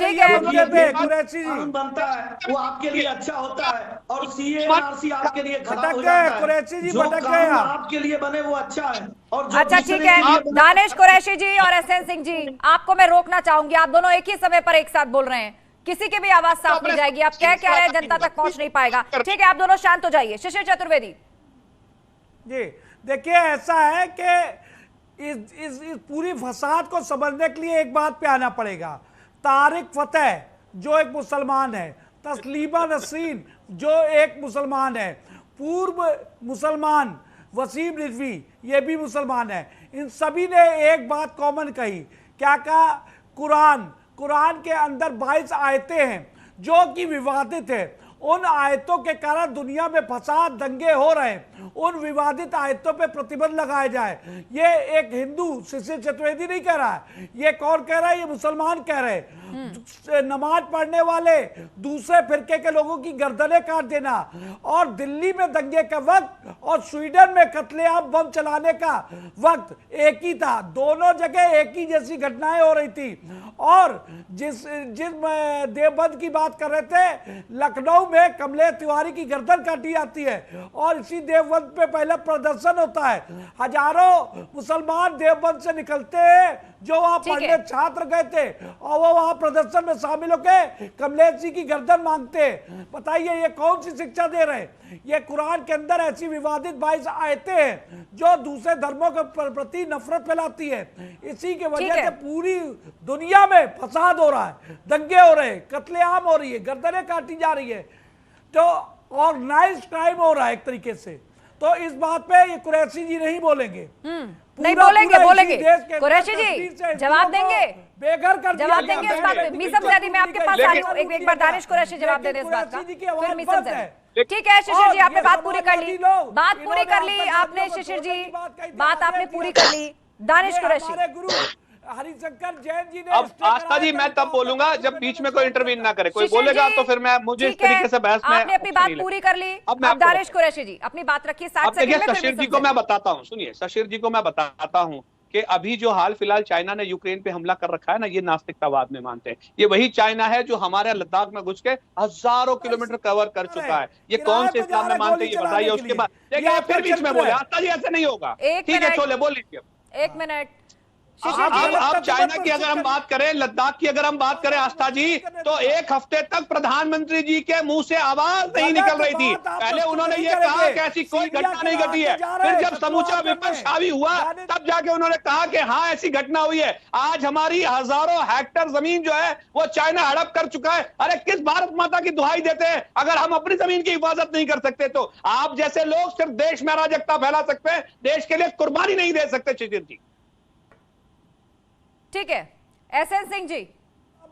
कानून बनता है वो आपके लिए अच्छा होता है और CA/NRC आपके लिए खराब हो जाता है। जो कानून आपके लिए बने वो अच्छा है। और अच्छा ठीक है, दानिश कुरैशी जी और एसएन सिंह जी, आपको मैं रोकना चाहूंगी, आप दोनों एक ही समय पर एक साथ बोल रहे हैं। किसी की भी आवाज साफ नहीं जाएगी। आप कह रहे हैं जनता तक पहुंच नहीं पाएगा। ठीक है, आप दोनों शांत हो जाइए। शिशिर चतुर्वेदी जी, देखिए ऐसा है कि इस पूरी फसाद को समझने के लिए एक बात पे आना पड़ेगा। तारिक फतेह जो एक मुसलमान है, तस्लीमा नसरीन जो एक मुसलमान है, पूर्व मुसलमान वसीम रिजवी ये भी मुसलमान है, इन सभी ने एक बात कॉमन कही। क्या कहा? कुरान के अंदर 22 आयतें हैं जो कि विवादित है। उन आयतों के कारण दुनिया में फसाद दंगे हो रहे हैं, उन विवादित आयतों पे प्रतिबंध लगाया जाए। ये एक हिंदू शिशिर चतुर्वेदी नहीं कह रहा है, ये कौन कह रहा है? ये मुसलमान कह रहे हैं। नमाज पढ़ने वाले दूसरे फिरके के लोगों की गर्दनें काट देना, और दिल्ली में दंगे का वक्त और स्वीडन में कत्लेआम बम चलाने का वक्त एक ही था। दोनों जगह एक ही जैसी घटनाएं हो रही थी। और जिस देवबंद की बात कर रहे थे, लखनऊ में कमलेश तिवारी की गर्दन काटी जाती है और इसी देवबंद पे पहले प्रदर्शन होता है। हजारों मुसलमान देवबंद से निकलते हैं जो वहां पढ़ने छात्र गए थे, और वो वहां प्रदर्शन में शामिल होकर कमलेश जी की गर्दन मांगते हैं। बताइए ये कौन सी शिक्षा दे रहे हैं? ये कुरान के अंदर ऐसी विवादित 22 आयतें हैं जो दूसरे धर्मों के प्रति नफरत फैलाती है। इसी की वजह से पूरी दुनिया में फसाद हो रहा है, दंगे हो रहे हैं, कत्लेआम हो रही है, गर्दनें काटी जा रही है, तो ऑर्गेनाइज्ड क्राइम हो रहा है एक तरीके से। तो इस बात पे ये कुरैशी जी नहीं बोलेंगे, नहीं बोलेंगे। कुरैशी जी जवाब देंगे, बेघर कर जवाब देंगे इस बात पे। मीसम ज़ैदी मैं आपके पास आ रही हूँ, एक बार दानिश कुरैशी जवाब दे दे इस बात का, फिर मीसम ज़ैदी। ठीक है शिशिर जी, आपने बात पूरी कर ली, आपने शिशिर जी बात आपने पूरी कर ली। दानिश कुरैशी। हरिशंकर जैन जी ने अब आस्था जी मैं तब बोलूंगा जब बीच में कोई इंटरवीन ना करे। कोई बोलेगा तो फिर मुझे इस तरीके से बहस में। आपने अपनी बात पूरी कर ली, अब दानिश कुरैशी जी अपनी बात रखिए 7 सेकंड में। शशीर जी को मैं बताता हूँ, सुनिए, शशीर जी को मैं बताता हूँ कि अभी जो हाल फिलहाल चाइना ने यूक्रेन पे हमला कर रखा है ना, ये नास्तिकतावाद में मानते हैं। ये वही चाइना है जो हमारे लद्दाख में घुस के हजारों किलोमीटर कवर कर चुका है। ये कौन से इस्लाम में मानते हैं ये बताइए। उसके बाद देखिए फिर बीच में बोले आस्था जी ऐसे नहीं होगा। ठीक है छोले बोल लीजिए। 1 मिनट। अब चाइना की अगर हम बात करें, लद्दाख की अगर हम बात करें आस्था जी, तो एक हफ्ते तक प्रधानमंत्री जी के मुंह से आवाज नहीं निकल रही थी। पहले उन्होंने ये कहा कि ऐसी कोई घटना नहीं घटी है, फिर जब समूचा विपक्ष हावी हुआ तब जाके उन्होंने कहा कि हाँ ऐसी घटना हुई है। आज हमारी हजारों हेक्टेयर जमीन जो है वो चाइना हड़प कर चुका है। अरे किस भारत माता की दुहाई देते हैं अगर हम अपनी जमीन की हिफाजत नहीं कर सकते? तो आप जैसे लोग सिर्फ देश में अराजकता फैला सकते हैं, देश के लिए कुर्बानी नहीं दे सकते। शिशिर जी ठीक है। एसएन सिंह जी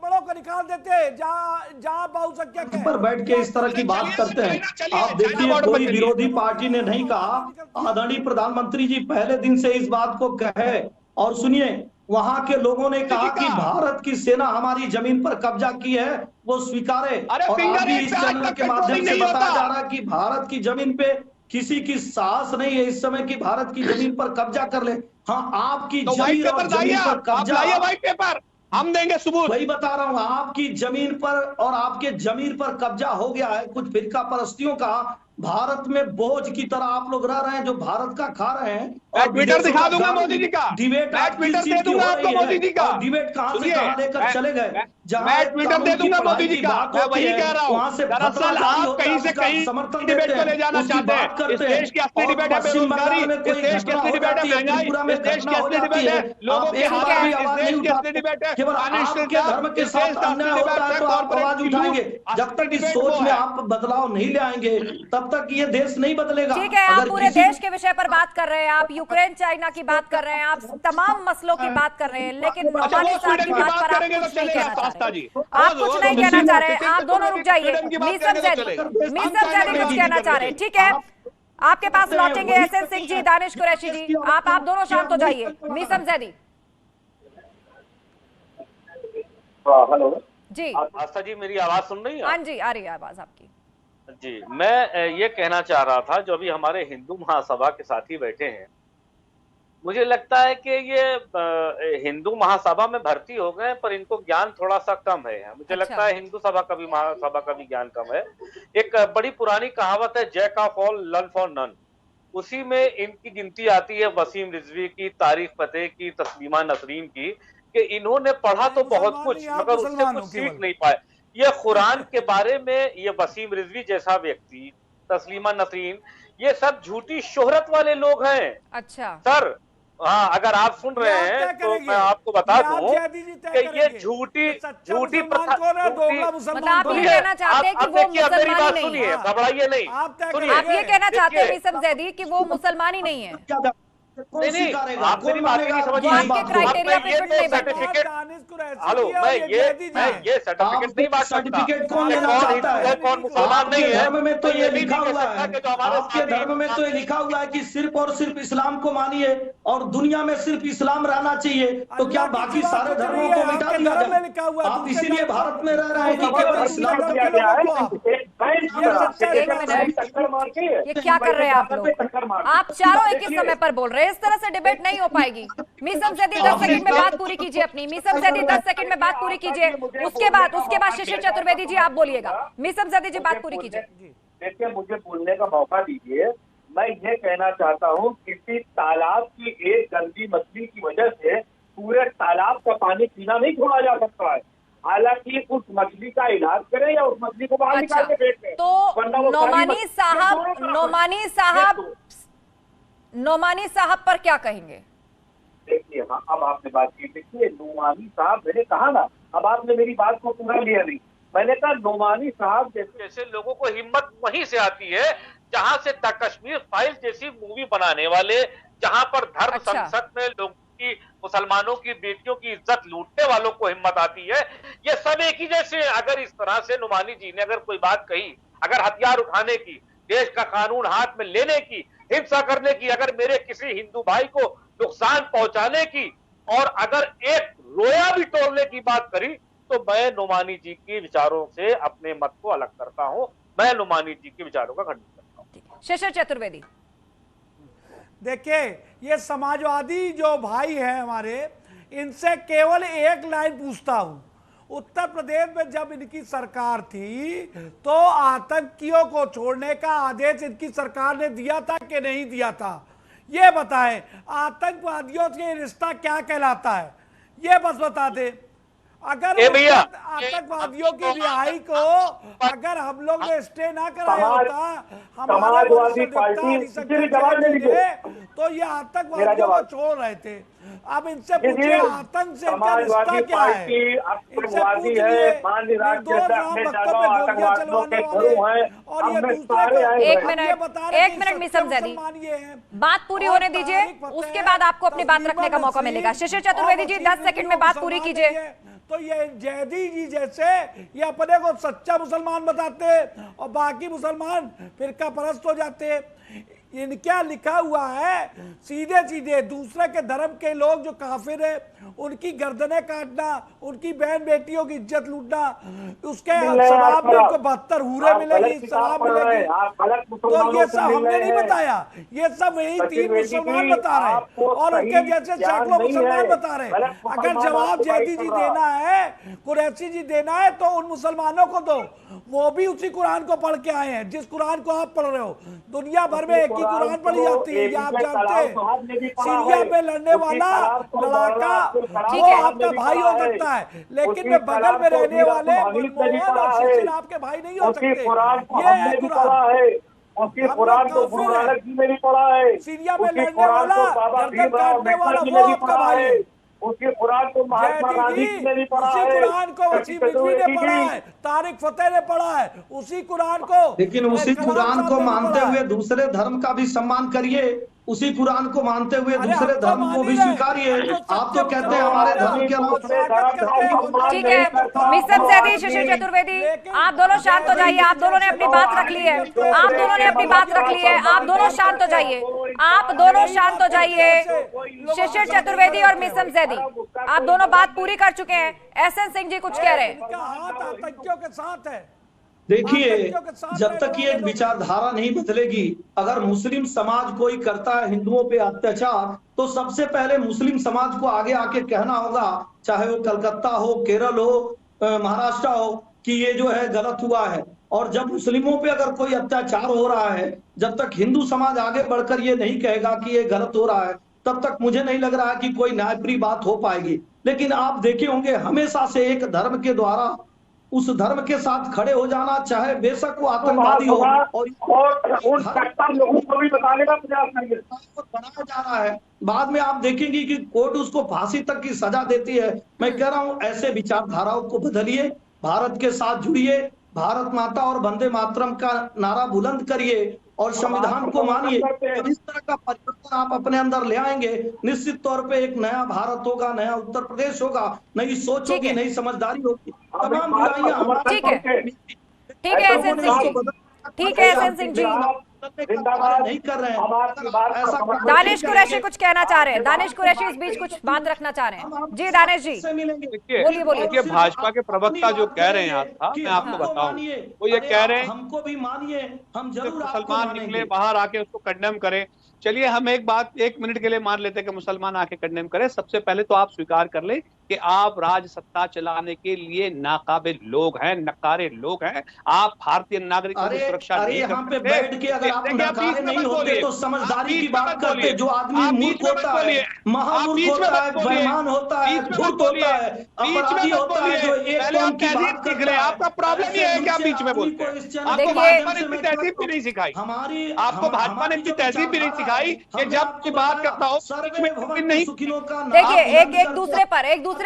बड़ों को निकाल देते हैं जहां बहुसंख्यक पर बैठ के इस तरह की बात करते हैं। आप देखिए कोई विरोधी पार्टी ने नहीं कहा, आदरणीय प्रधानमंत्री जी पहले दिन से इस बात को कहे। और सुनिए वहां के लोगों ने कहा कि भारत की सेना हमारी जमीन पर कब्जा की है, वो स्वीकारे। और अभी इस चैनल के माध्यम से बताया जा रहा है कि भारत की जमीन पे किसी की साहस नहीं है इस समय कि भारत की जमीन पर कब्जा कर ले। हाँ आपकी तो जमीन और जमीन पर कब्जा, व्हाइट पेपर हम देंगे सबूत। वही बता रहा हूँ, आपकी जमीन पर और आपके जमीन पर कब्जा हो गया है कुछ फिरका परस्तियों का। भारत में बोझ की तरह आप लोग रह रहे हैं जो भारत का खा रहे हैं। और ट्विटर दिखा दूंगा मोदी जी का, डिबेट ट्विटर दे दूंगा आपको मोदी जी का। डिबेट कहां से कहां लेकर चले गए? मैं ट्विटर दे दूंगा मोदी जी का। मैं वही कह रहा हूँ, दरअसल आप कहीं से कहीं डिबेट को ले जाना चाहते हैं। इस देश की असली डिबेट है बेरोजगारी, इस देश की असली डिबेट है महंगाई, इस देश की असली डिबेट है लोगों के हाथ में, इस देश की असली डिबेट है धर्म के साथ अन्याय होता है तो आप आवाज उठाएंगे। जब तक इस सोच में आप बदलाव नहीं ले आएंगे तब तक ये देश नहीं बदलेगा। ठीक है, आप पूरे देश के विषय पर बात कर रहे हैं, आप यूक्रेन चाइना की बात कर रहे हैं, आप तमाम मसलों की बात कर रहे हैं, लेकिन नौमानी साहब की बात पर आप कुछ नहीं कहना चाह रहे। आप कुछ नहीं कहना चाह रहे, आप दोनों रुक जाइए। मीसम ज़ैदी कुछ कहना चाह रहे हैं। ठीक है, आपके पास लौटेंगे एसएन सिंह जी, दानिश कुरैशी जी, आप दोनों शांत हो जाइए। मीसम ज़ैदी हेलो जी। आस्था जी मेरी आवाज सुन रही है? हाँ जी आ रही है आवाज आपकी जी। मैं ये कहना चाह रहा था जो अभी हमारे हिंदू महासभा के साथी बैठे हैं, मुझे लगता है कि ये हिंदू महासभा में भर्ती हो गए पर इनको ज्ञान थोड़ा सा कम है। मुझे लगता है हिंदू सभा का भी महासभा का भी ज्ञान कम है। एक बड़ी पुरानी कहावत है jack of all learn for none, उसी में इनकी गिनती आती है वसीम रिजवी की, तारिक फतेह की, तस्लीमा नसरीन की, कि इन्होंने पढ़ा तो बहुत कुछ मगर उससे कुछ सीख नहीं पाए। ये कुरान के बारे में ये वसीम रिजवी जैसा व्यक्ति, तस्लीमा नसरीन, ये सब झूठी शोहरत वाले लोग हैं। अच्छा सर, हाँ, अगर आप सुन रहे हैं तो मैं आपको बता दूं कि ये झूठी प्रथा, मतलब आप ये कहना चाहते हैं कि वो मुसलमान ही नहीं है। घबराइए नहीं, आप ये कहना चाहते हैं मीसम जैदी कि वो मुसलमान ही नहीं है। नहीं, आप मेरी बात नहीं समझ रहे। हेलो, मैं ये सर्टिफिकेट नहीं बांट सकता। कौन लेना चाहता है? कौन मुसलमान नहीं है? धर्म में तो ये लिखा हुआ है, हमारे आपके धर्म में तो ये लिखा हुआ है कि सिर्फ और सिर्फ इस्लाम को मानिए और दुनिया में सिर्फ इस्लाम रहना चाहिए। तो क्या बाकी सारे धर्मों को मिटा दिया जाए? आप इसीलिए भारत में रह रहे हैं कि केवल इस्लाम ये क्या कर रहे हैं आप लोग? आप चारों एक ही समय पर बोल रहे हैं, इस तरह से डिबेट नहीं हो पाएगी। मीसम जैदी 10 सेकंड में बात पूरी कीजिए अपनी। मीसम जैदी 10 सेकंड में बात पूरी कीजिए, उसके बाद शिशिर चतुर्वेदी जी आप बोलिएगा। मीसम जैदी जी बात पूरी कीजिए। देखिए, मुझे बोलने का मौका दीजिए। मैं ये कहना चाहता हूँ, किसी तालाब की एक गंदी मछली की वजह से पूरे तालाब का पानी पीना नहीं छोड़ा जा सकता है। हालांकि उस मछली का इलाज करें या उस मछली को बाहर निकाल के फेंक दें। तो नोमानी साहब पर क्या कहेंगे? देखिए, हाँ, अब आपने बात की। देखिए, नोमानी साहब, मैंने कहा ना, अब आपने मेरी बात को पूरा लिया नहीं। मैंने कहा नोमानी साहब जैसे लोगों को हिम्मत वहीं से आती है जहां से द कश्मीर फाइल जैसी मूवी बनाने वाले, जहां पर धर्म संसद में लोगों की, मुसलमानों की बेटियों की इज्जत लूटने वालों को हिम्मत आती है। ये सब एक ही जैसे। अगर इस तरह से नुमानी जी ने अगर कोई बात कही, अगर हथियार उठाने की, देश का कानून हाथ में लेने की, हिंसा करने की, अगर मेरे किसी हिंदू भाई को नुकसान पहुंचाने की, और अगर एक रोया भी तोड़ने की बात करी, तो मैं नुमानी जी के विचारों से अपने मत को अलग करता हूं। मैं नुमानी जी के विचारों का खंडन करता हूं। शिशिर चतुर्वेदी, देखिए, ये समाजवादी जो भाई हैं हमारे, इनसे केवल एक लाइन पूछता हूं। उत्तर प्रदेश में जब इनकी सरकार थी तो आतंकियों को छोड़ने का आदेश इनकी सरकार ने दिया था कि नहीं दिया था? ये बताएं, आतंकवादियों से रिश्ता क्या कहलाता है? ये बस बता दें। अगर आतंकवादियों की रिहाई को अगर हम लोग ने स्टे ना कराया होता, समाजवादी पार्टी तो ये आतंकवादियों को छोड़ रहे थे। अब इनसे पूछिए, आतंक से इनका रिश्ता क्या है? आतंकवादी है, निर्दोष राम भक्तों पे गोलियां चलवाने वाले, और ये दूसरे एक मिनट मीसम जैदी, बात पूरी होने दीजिए, उसके बाद आपको अपनी बात रखने का मौका मिलेगा। शिशिर चतुर्वेदी जी 10 सेकंड में बात पूरी कीजिए। तो ये जैदी जी जैसे ये अपने को सच्चा मुसलमान बताते हैं और बाकी मुसलमान फिरका परस्त हो जाते हैं। इनका लिखा हुआ है सीधे सीधे दूसरे के धर्म के लोग जो काफिर है उनकी गर्दनें काटना, उनकी बहन बेटियों की इज्जत लूटना, उसके शराब में उनको 72 हूरें मिलेगी, शराब मिलेगी। तो ये सब हमने नहीं बताया, ये सब यही 3 मुसलमान बता रहे हैं और उनके जैसे सैकड़ों मुसलमान बता रहे हैं। अगर जवाब जैदी जी देना है, कुरैशी जी देना है, तो उन मुसलमानों को दो, वो भी उसी कुरान को पढ़ के आए हैं जिस कुरान को आप पढ़ रहे हो। दुनिया भर में एक ही कुरान पढ़ी जाती है, ये आप जानते हैं। सीरिया में लड़ने वाला लड़ाका वो आपका भाई हो सकता है, लेकिन में बगल में रहने वाले आपके भाई नहीं हो सकते। ये है कुरान। उसकी कुरान तो गुरु नानक जी ने भी पढ़ा है। सीरिया में लड़ने वाला, गर्दन काटने वाला वो आपका भाई है। उसके कुरान को महात्मा गांधी जी ने भी पढ़ा है। उसी कुरान को वसीम रिजवी ने पढ़ा है, तारिक फतेह ने पढ़ा है, उसी कुरान को। लेकिन उसी कुरान को मानते हुए दूसरे धर्म का भी सम्मान करिए, उसी कुरान को मानते हुए दूसरे धर्म को भी स्वीकारिए। आप तो कहते हैं हमारे धर्म के अलावा। ठीक है, मीसम जैदी, शिशिर चतुर्वेदी, आप दोनों शांत हो जाइए। आप दोनों ने अपनी बात रख ली है, आप दोनों ने अपनी बात रख ली है। आप दोनों शांत हो जाइए, आप दोनों शांत हो जाइए। शिशिर चतुर्वेदी और मीसम जैदी, आप दोनों बात पूरी कर चुके हैं। एसएन सिंह जी कुछ कह रहे हैं। आतंकियों के साथ है। देखिए, जब तक ये विचारधारा नहीं बदलेगी, अगर मुस्लिम समाज कोई करता है हिंदुओं पे अत्याचार, तो सबसे पहले मुस्लिम समाज को आगे आके कहना होगा, चाहे वो कलकत्ता हो, केरल हो, महाराष्ट्र हो, कि ये जो है गलत हुआ है। और जब मुस्लिमों पे अगर कोई अत्याचार हो रहा है, जब तक हिंदू समाज आगे बढ़कर ये नहीं कहेगा कि ये गलत हो रहा है, तब तक मुझे नहीं लग रहा है कि कोई न्यायप्रिय बात हो पाएगी। लेकिन आप देखे होंगे, हमेशा से एक धर्म के द्वारा उस धर्म के साथ खड़े हो जाना, चाहे बेशक वो आतंकवादी हो, और उन 70 लोगों को भी बताने का प्रयास करेंगे। बनाया जा रहा है। बाद में आप देखेंगे कि कोर्ट उसको फांसी तक की सजा देती है। मैं कह रहा हूं ऐसे विचारधाराओं को बदलिए, भारत के साथ जुड़िए, भारत माता और वंदे मातरम का नारा बुलंद करिए और संविधान को मानिए। तो इस तरह का परिवर्तन आप अपने अंदर ले आएंगे, निश्चित तौर पे एक नया भारत होगा, नया उत्तर प्रदेश होगा, नई सोच होगी, नई समझदारी होगी। तमाम बुराइयां ठीक है एसएन सिंह जी, ठीक है एसएन सिंह जी, नहीं कर रहे हैं। ऐसा दानिश कुरैशी कुछ कहना चाह रहे हैं, दानिश कुरैशी इस बीच कुछ बात रखना चाह रहे हैं। जी दानिश जी बोलिए बोलिए। देखिए भाजपा के प्रवक्ता जो कह रहे हैं मैं आपको बताऊं, वो ये कह रहे हैं हमको भी मानिए, हम जरूर मुसलमान निकले बाहर आके उसको कंडेम करें। चलिए हम एक बात 1 मिनट के लिए मान लेते हैं कि मुसलमान आके कंडेम करें। सबसे पहले तो आप स्वीकार कर लें कि आप राज सत्ता चलाने के लिए नाकाबिल लोग हैं, नकारे लोग हैं। आप भारतीय नागरिकों की सुरक्षा नहीं यहाँ पे बैठ के अगर आप नकारे नहीं होते तो समझदारी की बात करते। जो आदमी मूर्ख होता है, महामूर्ख होता है, बेईमान होता है, धूर्त होता है, अपराधी होता है, जो एक कौम की बात करता है। आपका प्रॉब्लम ये है कि आप बीच में बोलते हैं। आपको भाजपा ने इतनी तहजीब भी नहीं सिखाई, आपको भाजपा ने इतनी तहजीब भी नहीं सिखाई कि जब की बात करता हो नहीं। देखिए एक दूसरे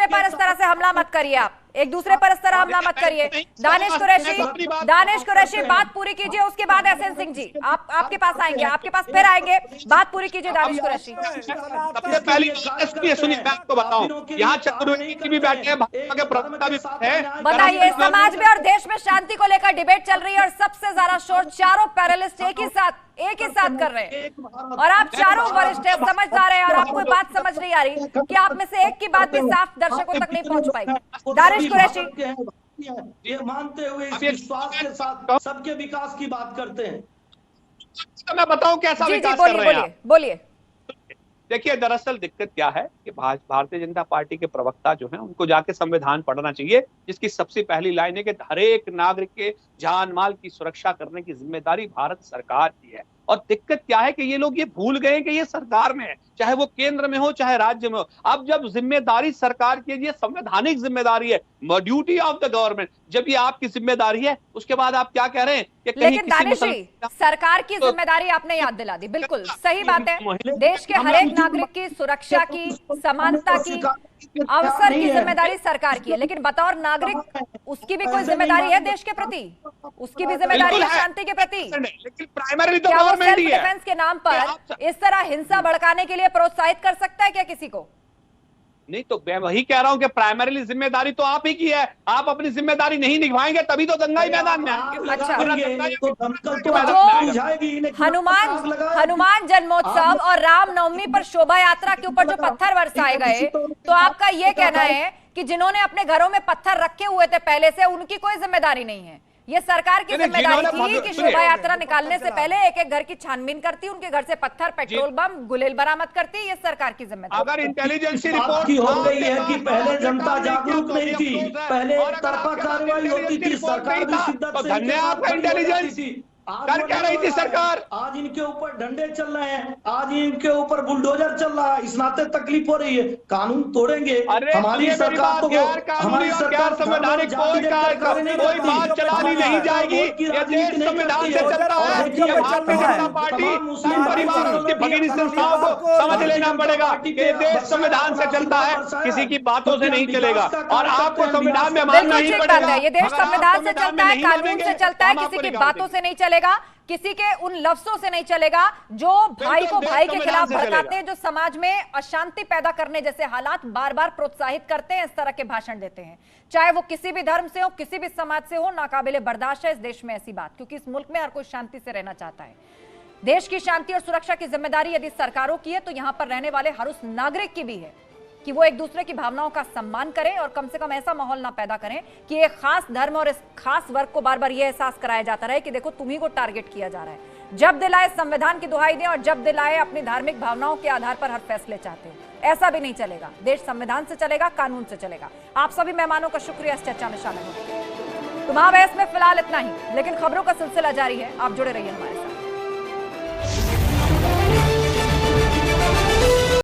पर इस तरह से हमला मत करिए, आप एक दूसरे पर इस तरह हमला मत करिए। दानिश कुरैशी बात पूरी कीजिए, उसके बाद एसएन सिंह जी आपके पास आएंगे, आपके पास फिर आएंगे, बात पूरी कीजिए दानिश कुरैशी। सबसे पहली सुनिए, मैं आपको बताऊं, यहाँ चतुर्वेदी भी बैठे हैं, भाजपा के प्रवक्ता भी हैं। बताइए, समाज में और देश में शांति को लेकर डिबेट चल रही है और सबसे ज्यादा शोर चारों पैनलिस्ट एक ही साथ कर रहे हैं और आप चारों वरिष्ठ समझदार हैं और आपको बात समझ नहीं आ रही कि आप में से एक की बात भी साफ दर्शकों तक नहीं पहुंच पाएगी। दानिश कुरैशी ये मानते हुए इस विश्वास के साथ सबके विकास की बात करते हैं। तो मैं बताऊं कैसा विकास कर रहे हैं, बोलिए। देखिए दरअसल दिक्कत क्या है कि भारतीय जनता पार्टी के प्रवक्ता जो हैं उनको जाके संविधान पढ़ना चाहिए, जिसकी सबसे पहली लाइन है कि हर एक नागरिक के जान माल की सुरक्षा करने की जिम्मेदारी भारत सरकार की है। और दिक्कत क्या है कि ये लोग ये भूल गए कि ये सरकार में है, चाहे वो केंद्र में हो चाहे राज्य में हो। अब जब जिम्मेदारी सरकार की, ये संवैधानिक जिम्मेदारी है, ड्यूटी ऑफ द गवर्नमेंट, जब ये आपकी जिम्मेदारी है, उसके बाद आप क्या कह रहे हैं कि लेकिन दानिश जी सरकार की जिम्मेदारी आपने याद दिला दी, बिल्कुल सही बात है। देश के हर एक नागरिक की सुरक्षा की, समानता की, अवसर की जिम्मेदारी सरकार की है, लेकिन बतौर नागरिक उसकी भी कोई जिम्मेदारी है देश के प्रति, उसकी भी जिम्मेदारी है शांति के प्रति। लेकिन प्राइमरी तो क्या वो गवर्नमेंट ही सेल्फ है। डिफेंस के नाम पर इस तरह हिंसा भड़काने के लिए प्रोत्साहित कर सकता है क्या किसी को? नहीं तो मैं वही कह रहा हूं कि प्राइमरीली जिम्मेदारी तो आप ही की है। आप अपनी जिम्मेदारी नहीं निभाएंगे तभी तो दंगाई मैदान में आएंगे। अच्छा, जाएगी। हनुमान जन्मोत्सव और रामनवमी पर शोभा यात्रा के ऊपर जो पत्थर बरसाए गए, तो आपका ये कहना है कि जिन्होंने अपने घरों में पत्थर रखे हुए थे पहले से, उनकी कोई जिम्मेदारी नहीं है? ये सरकार की जिम्मेदारी थी कि शोभा यात्रा निकालने से पहले एक एक घर की छानबीन करती, उनके घर से पत्थर, पेट्रोल बम, गुलेल बरामद करती। ये सरकार की जिम्मेदारी। अगर इंटेलिजेंस रिपोर्ट की हो गई है कि पहले जनता जागरूक नहीं थी, पहले एक तरफा कार्रवाई होती थी, सरकार भी शिद्दत से धन्यवाद इंटेलिजेंस कर क्या रही थी सरकार। आज इनके ऊपर डंडे चल रहे हैं, आज इनके ऊपर बुलडोजर चल रहा है, इस नाते तकलीफ हो रही है। कानून तोड़ेंगे हमारी सरकार तो हमारी सरकार संवैधानिक कोई बात चलानी नहीं जाएगी। ये देश संविधान से चलता है। ये भारतीय जनता पार्टी परिवार और उसकी भगिनी संस्थाओं को समझ लेना पड़ेगा कि ये देश संविधान से चलता है, किसी की बातों से नहीं चलेगा और आपको संविधान में मानना ही पड़ेगा। ये देश संविधान से चलता है, कानून से चलता है, किसी की बातों से नहीं चलेगा, किसी के उन लफ्जों से नहीं चलेगा जो भाई को भाई के खिलाफ भड़काते हैं, जो समाज में अशांति पैदा करने जैसे हालात बार बार प्रोत्साहित करते हैं, इस तरह के भाषण देते हैं। चाहे वो किसी भी धर्म से हो, किसी भी समाज से हो, नाकाबिले बर्दाश्त है इस देश में ऐसी बात, क्योंकि इस मुल्क में हर कोई शांति से रहना चाहता है। देश की शांति और सुरक्षा की जिम्मेदारी यदि सरकारों की है तो यहां पर रहने वाले हर उस नागरिक की भी है कि वो एक दूसरे की भावनाओं का सम्मान करें और कम से कम ऐसा माहौल ना पैदा करें कि एक खास धर्म और इस खास वर्ग को बार बार यह एहसास कराया जाता रहे कि देखो तुम्ही को टारगेट किया जा रहा है। जब दिल आए संविधान की दुहाई दें और जब दिल आए अपनी धार्मिक भावनाओं के आधार पर हर फैसले चाहते हैं, ऐसा भी नहीं चलेगा। देश संविधान से चलेगा, कानून से चलेगा। आप सभी मेहमानों का शुक्रिया इस चर्चा में शामिल होने के लिए। तो महाबहस में फिलहाल इतना ही, लेकिन खबरों का सिलसिला जारी है, आप जुड़े रहिए हमारे साथ।